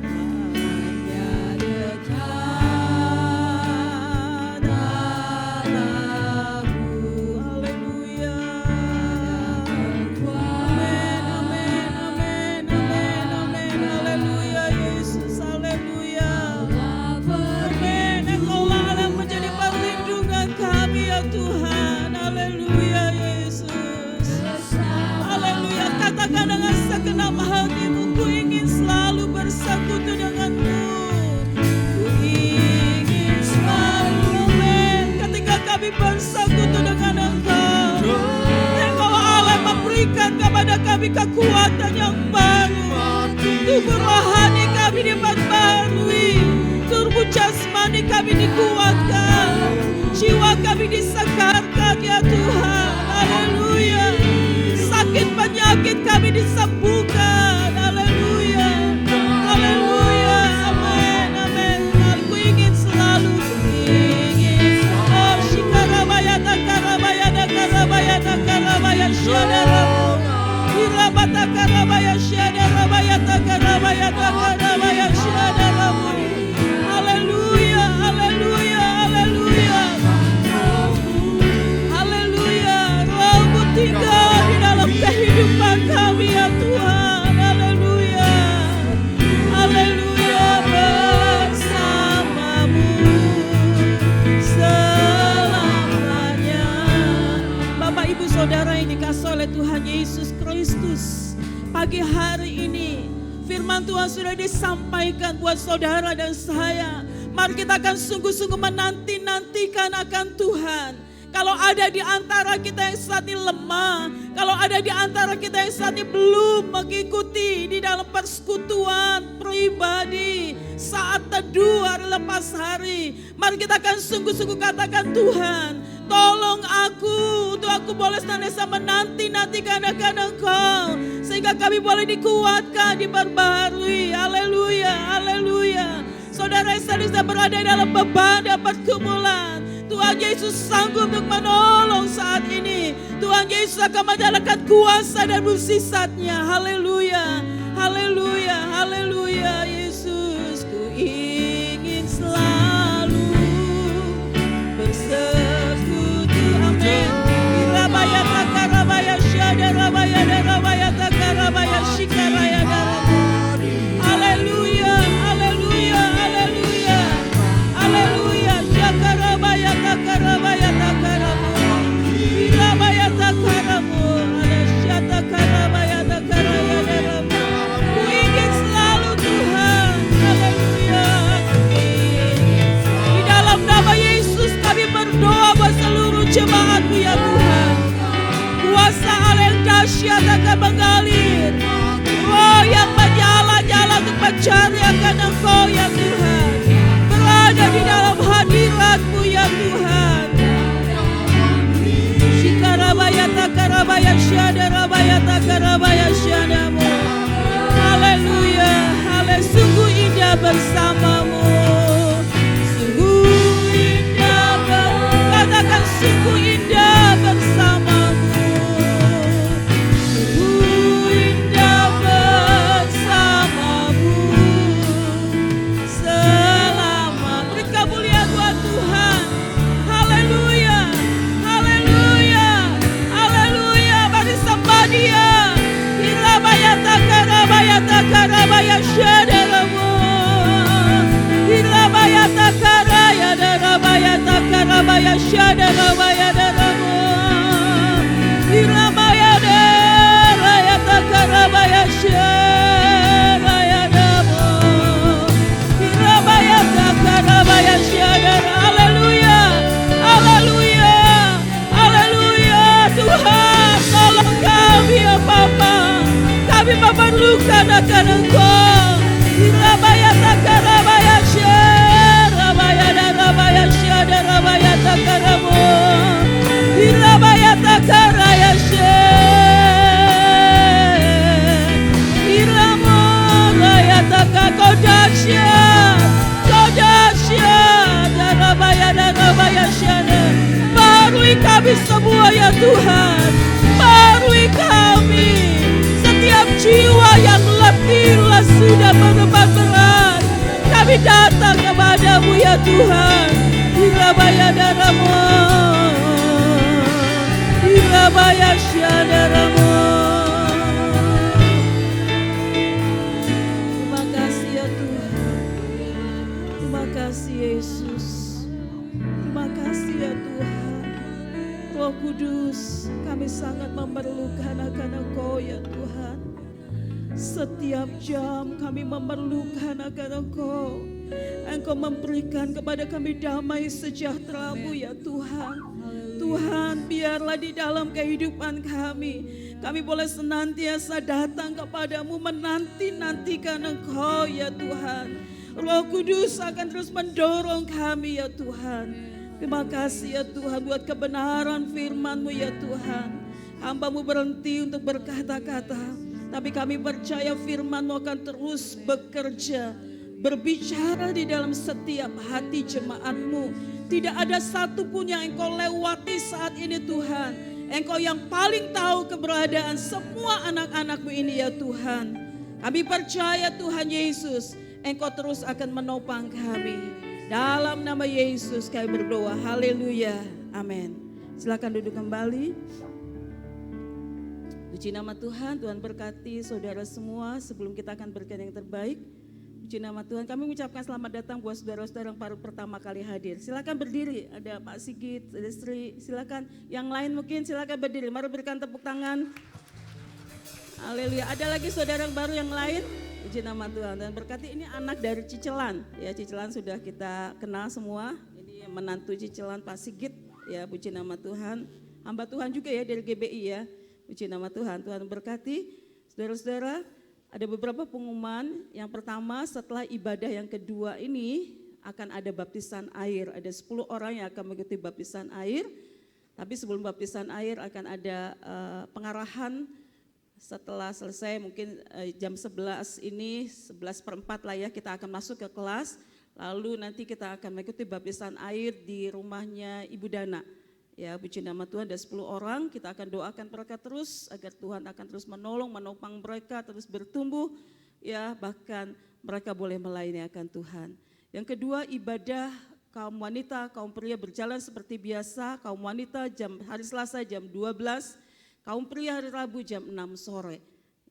S3: Hanya dekat Allahku. Haleluya. Amin, amin. katakan dengan segenap hatimu, ku ingin selalu bersekutu denganmu. Ku ingin selalu, amin. Ketika kami bersekutu dengan Engkau, Engkau Allah memberikan kepada kami kekuatan yang baru. Tubuh rohani kami diperbarui, tubuh jasmani kami dikuatkan, jiwa kami disegarkan ya Tuhan. Haleluya. Sakit penyakit kami disembuhkan. Haleluya. Haleluya. Amin. Amin. Aku ingin selalu, oh shikarabayata karabayata karabayata karabayata syadaramu. Irabata karabaya syadarabayata karabayata karabayata syadaramu. Haleluya. Haleluya. Haleluya. Haleluya. Rohmu tinggal di dalam kehidupan kami ya Tuhan. Haleluya. Haleluya. Bersamamu selamanya. Bapak Ibu Saudara yang dikasihi oleh Tuhan Yesus Kristus, pagi hari ini firman Tuhan sudah disampaikan buat saudara dan saya. Mari kita akan sungguh-sungguh menanti-nantikan akan Tuhan. Kalau ada di antara kita yang saat ini lemah, kalau ada di antara kita yang saat ini belum mengikuti di dalam persekutuan pribadi saat teduh hari lepas hari, mari kita akan sungguh-sungguh katakan, Tuhan, tolong aku untuk aku boleh senantiasa menanti-nantikan akan Engkau, sehingga kami boleh dikuatkan, diperbaharui. Haleluya, haleluya. Saudara yang sedang berada dalam beban dan pergumulan, Tuhan Yesus sanggup untuk menolong saat ini. Tuhan Yesus akan menyalakan kuasa dan mukjizatnya. Haleluya, haleluya, haleluya. Yesus, ku ingin selalu bersekutu. Amin. Irabaya takarabaya syadarabaya darabaya takarabaya shikaraya darabu. Haleluya, haleluya, haleluya, haleluya. Jakarabaya takarabaya takarabu. Irabaya takarabu. Alasya takarabaya takaraya darabu. Ku ingin selalu Tuhan. Haleluya. Di dalam nama Yesus kami berdoa buat seluruh jemaat-Mu ya Tuhan. Kuasa Allah yang dahsyat akan mengalir. Oh, yang menyala-nyala untuk mencari akan Engkau ya Tuhan. Berada di dalam hadirat-Mu ya Tuhan. Shikarabaya takarabaya syadarabaya takarabaya syadamu. Haleluya, haleluya. Sungguh indah bersamamu. Sungguh indah, katakan sungguh indah bersamamu. Sungguh indah bersamamu selama. Beri kemuliaan buat Tuhan. Haleluya, haleluya, haleluya. Mari sembah Dia. Irabaya takarabaya takarabaya syadaramu. Irabaya takaraya darabaya takarabaya syadarabaya daramu. Irabaya daraya takarabaya syaraya daramu. Irabaya takarabaya syadara. Haleluya, haleluya, haleluya. Tuhan, tolong kami ya Bapa. Kami memerlukan akan Engkau. Irabaya takarabaya syarabaya darabaya syadarabaya takaramu. Irabaya takaraya syar. Iramu raya takakodasya. Kodasya darabaya darabaya syadar. Barui kami semua ya Tuhan. Barui kami. Setiap jiwa yang letih lesu dan beban berat, kami datang kepada-Mu ya Tuhan. Irabaya daramu. Irabaya syadaramu. Terima kasih ya Tuhan. Terima kasih Yesus. Terima kasih ya Tuhan. Roh Kudus, kami sangat memerlukan akan Engkau ya Tuhan. Setiap jam kami memerlukan agar Engkau memberikan kepada kami damai sejahtera-Mu ya Tuhan. Tuhan, biarlah di dalam kehidupan kami boleh senantiasa datang kepadamu, menanti-nantikan Engkau ya Tuhan. Roh Kudus akan terus mendorong kami ya Tuhan. Terima kasih ya Tuhan buat kebenaran firman-Mu ya Tuhan. Hamba-Mu berhenti untuk berkata-kata, tapi kami percaya firman-Mu akan terus bekerja, berbicara di dalam setiap hati jemaat-Mu. Tidak ada satupun yang Engkau lewati saat ini Tuhan. Engkau yang paling tahu keberadaan semua anak-anak-Mu ini ya Tuhan. Kami percaya Tuhan Yesus, Engkau terus akan menopang kami. Dalam nama Yesus kami berdoa, haleluya, amin. Silakan duduk kembali. Puji nama Tuhan, Tuhan berkati saudara semua. Sebelum kita akan berikan yang terbaik, puji nama Tuhan, kami mengucapkan selamat datang buat saudara-saudara yang baru pertama kali hadir. Silakan berdiri, ada Pak Sigit, ada Sri, silakan. Yang lain mungkin silakan berdiri, mari berikan tepuk tangan. Haleluya, ada lagi saudara yang baru yang lain? Puji nama Tuhan, dan berkati ini anak dari Cicelan. Ya, Cicelan sudah kita kenal semua. Ini menantu Cicelan Pak Sigit. Ya, puji nama Tuhan. Hamba Tuhan juga ya dari GBI ya. Puji nama Tuhan. Tuhan berkati. Saudara-saudara, ada beberapa pengumuman. Yang pertama, setelah ibadah yang kedua ini akan ada baptisan air. Ada 10 orang yang akan mengikuti baptisan air. Tapi sebelum baptisan air akan ada pengarahan. Setelah selesai mungkin jam 11 ini, 11:04 lah ya, kita akan masuk ke kelas. Lalu nanti kita akan mengikuti baptisan air di rumahnya Ibu Dana. Ya, puji nama Tuhan, ada 10 orang, kita akan doakan mereka terus agar Tuhan akan terus menolong, menopang mereka terus bertumbuh. Ya, bahkan mereka boleh melayani akan Tuhan. Yang kedua, ibadah kaum wanita, kaum pria berjalan seperti biasa. Kaum wanita hari Selasa jam 12. Kaum pria hari Rabu jam 6 sore,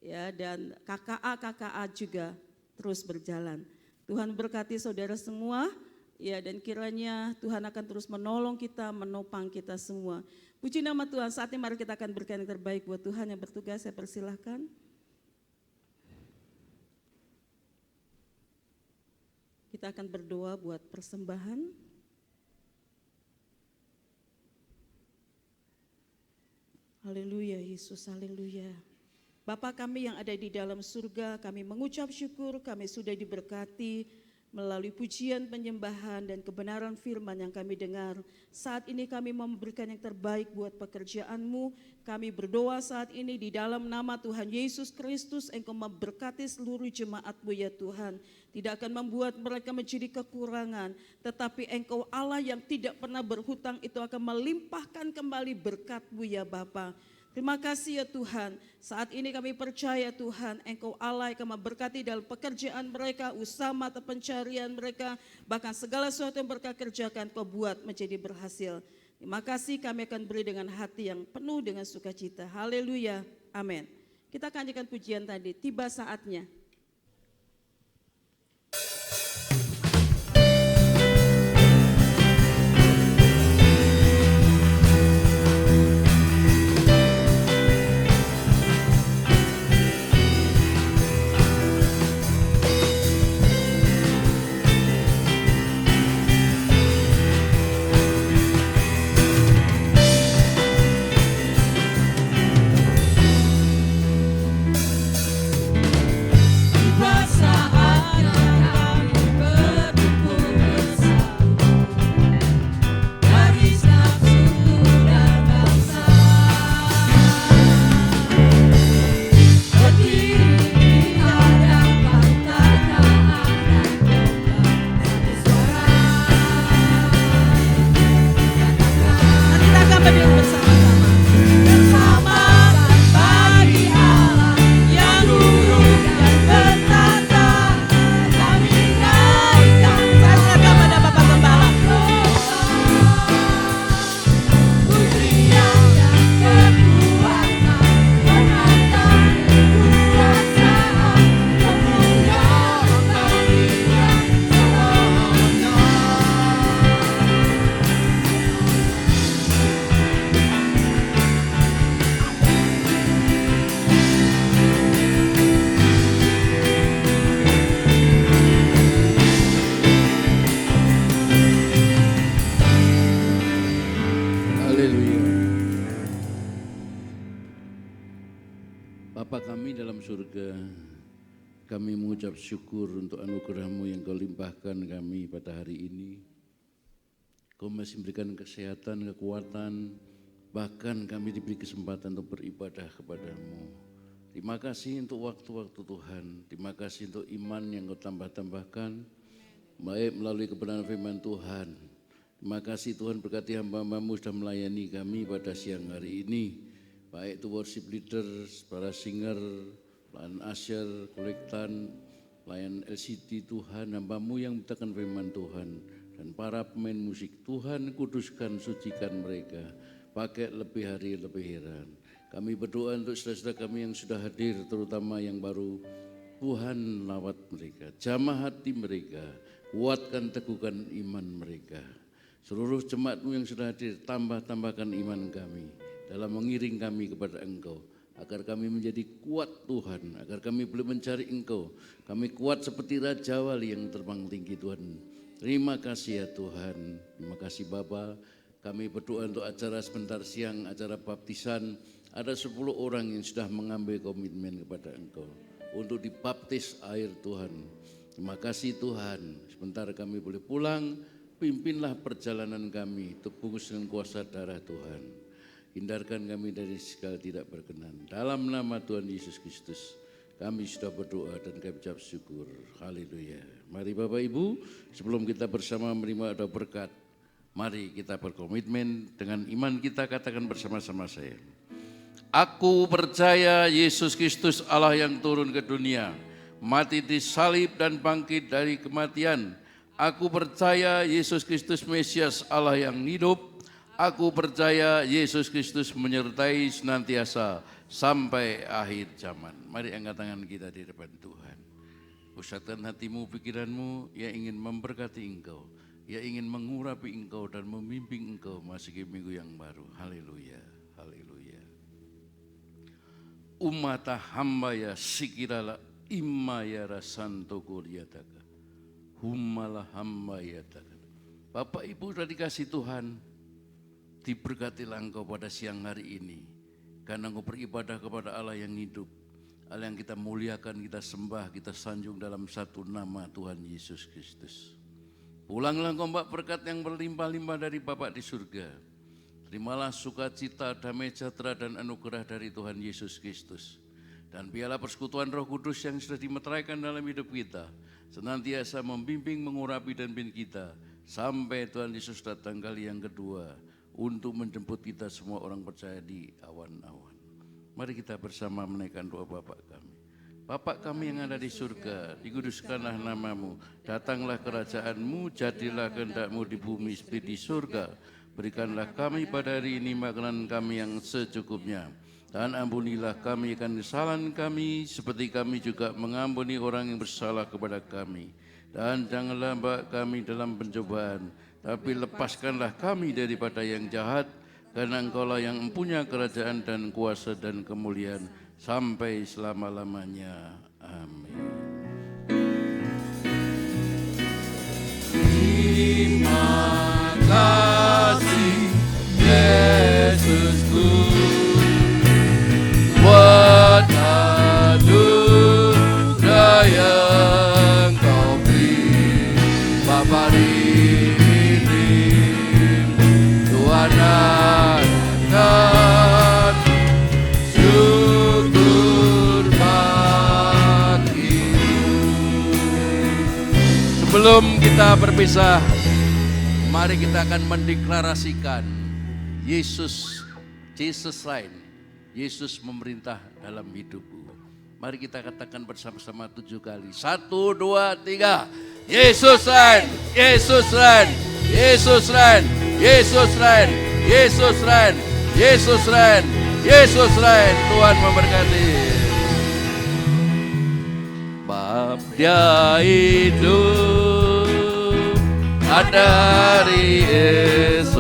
S3: ya, dan KKA juga terus berjalan. Tuhan berkati saudara semua, ya, dan kiranya Tuhan akan terus menolong kita, menopang kita semua. Puji nama Tuhan, saat ini mari kita akan berikan yang terbaik buat Tuhan. Yang bertugas saya persilahkan. Kita akan berdoa buat persembahan. Haleluya Yesus, haleluya. Bapa kami yang ada di dalam surga, kami mengucap syukur kami sudah diberkati melalui pujian, penyembahan dan kebenaran firman yang kami dengar. Saat ini kami memberikan yang terbaik buat pekerjaan-Mu. Kami berdoa saat ini di dalam nama Tuhan Yesus Kristus, Engkau memberkati seluruh jemaat-Mu ya Tuhan. Tidak akan membuat mereka menjadi kekurangan, tetapi Engkau Allah yang tidak pernah berhutang itu akan melimpahkan kembali berkat-Mu ya Bapa. Terima kasih ya Tuhan, saat ini kami percaya Tuhan, Engkau Allah yang akan memberkati dalam pekerjaan mereka, usaha mata pencarian mereka, bahkan segala sesuatu yang mereka kerjakan Kau buat menjadi berhasil. Terima kasih, kami akan beri dengan hati yang penuh dengan sukacita. Haleluya, amin. Kita akan nyanyikan pujian tadi, tiba saatnya.
S5: Bapa kami dalam surga, kami mengucap syukur untuk anugerah-Mu yang Kau limpahkan kami pada hari ini. Kau masih memberikan kesehatan, kekuatan, bahkan kami diberi kesempatan untuk beribadah kepada-Mu. Terima kasih untuk waktu-waktu Tuhan, terima kasih untuk iman yang Kau tambah-tambahkan, baik melalui kebenaran firman Tuhan. Terima kasih Tuhan berkati hamba-hamba-Mu sudah melayani kami pada siang hari ini. Baik itu worship leaders, para singer, pelayan usher, kolektan, pelayan LCD Tuhan, hamba-Mu yang memberitakan firman Tuhan, dan para pemain musik. Tuhan kuduskan, sucikan mereka, pakai lebih hari lebih heran. Kami berdoa untuk saudara-saudara kami yang sudah hadir, terutama yang baru. Tuhan lawat mereka, jamah hati mereka, kuatkan teguhkan iman mereka. Seluruh jemaat-Mu yang sudah hadir, tambahkan iman kami dalam mengiring kami kepada Engkau, agar kami menjadi kuat Tuhan, agar kami boleh mencari Engkau. Kami kuat seperti Raja Wali yang terbang tinggi Tuhan. Terima kasih ya Tuhan, terima kasih Bapa. Kami berdoa untuk acara sebentar siang, acara baptisan. Ada 10 orang yang sudah mengambil komitmen kepada Engkau untuk dibaptis air Tuhan. Terima kasih Tuhan, sebentar kami boleh pulang, pimpinlah perjalanan kami, terbungkus dengan kuasa darah Tuhan. Hindarkan kami dari segala tidak berkenan. Dalam nama Tuhan Yesus Kristus, kami sudah berdoa dan kami ucap syukur. Haleluya. Mari Bapak Ibu, sebelum kita bersama menerima doa berkat, mari kita berkomitmen dengan iman kita, katakan bersama-sama saya. Aku percaya Yesus Kristus Allah yang turun ke dunia, mati disalib dan bangkit dari kematian. Aku percaya Yesus Kristus Mesias Allah yang hidup. Aku percaya Yesus Kristus menyertai senantiasa sampai akhir zaman. Mari angkat tangan kita di depan Tuhan. Pusatkan hatimu, pikiranmu, yang ingin memberkati engkau, yang ingin mengurapi engkau dan membimbing engkau memasuki minggu yang baru. Haleluya, haleluya. Umata hamba ya sikirala imma ya rasanto kuliataka. Humala hamba ya taka. Bapak Ibu sudah dikasih Tuhan, diberkatilah engkau pada siang hari ini, karena engkau beribadah kepada Allah yang hidup, Allah yang kita muliakan, kita sembah, kita sanjung dalam satu nama Tuhan Yesus Kristus. Pulanglah engkau mbak berkat yang berlimpah-limpah dari Bapa di surga. Terimalah sukacita, damai sejahtera dan anugerah dari Tuhan Yesus Kristus. Dan biarlah persekutuan Roh Kudus yang sudah dimeteraikan dalam hidup kita senantiasa membimbing, mengurapi dan pimpin kita sampai Tuhan Yesus datang kali yang kedua untuk menjemput kita semua orang percaya di awan-awan. Mari kita bersama menaikkan doa Bapa kami. Bapa kami yang ada di surga, dikuduskanlah nama-Mu, datanglah kerajaan-Mu, jadilah kehendak-Mu di bumi seperti di surga. Berikanlah kami pada hari ini makanan kami yang secukupnya, dan ampunilah kami akan kesalahan kami, seperti kami juga mengampuni orang yang bersalah kepada kami. Dan janganlah bawa kami dalam pencobaan, tapi lepaskanlah kami daripada yang jahat, karena Engkaulah yang mempunyai kerajaan dan kuasa dan kemuliaan sampai selama-lamanya. Amin. Terima kasih Yesusku, buat anugerah yang Kau beri. Bapa akan syukur bagimu. Sebelum kita berpisah, mari kita akan mendeklarasikan Yesus lain. Yesus memerintah dalam hidupmu. Mari kita katakan bersama-sama 7 kali. 1, 2, 3. Yesus lain, Yesus lain, Yesus lain, Yesus lain, Yesus lain, Yesus lain, Yesus lain. Tuhan memberkati. Bab Dia hidup, ada hari esok.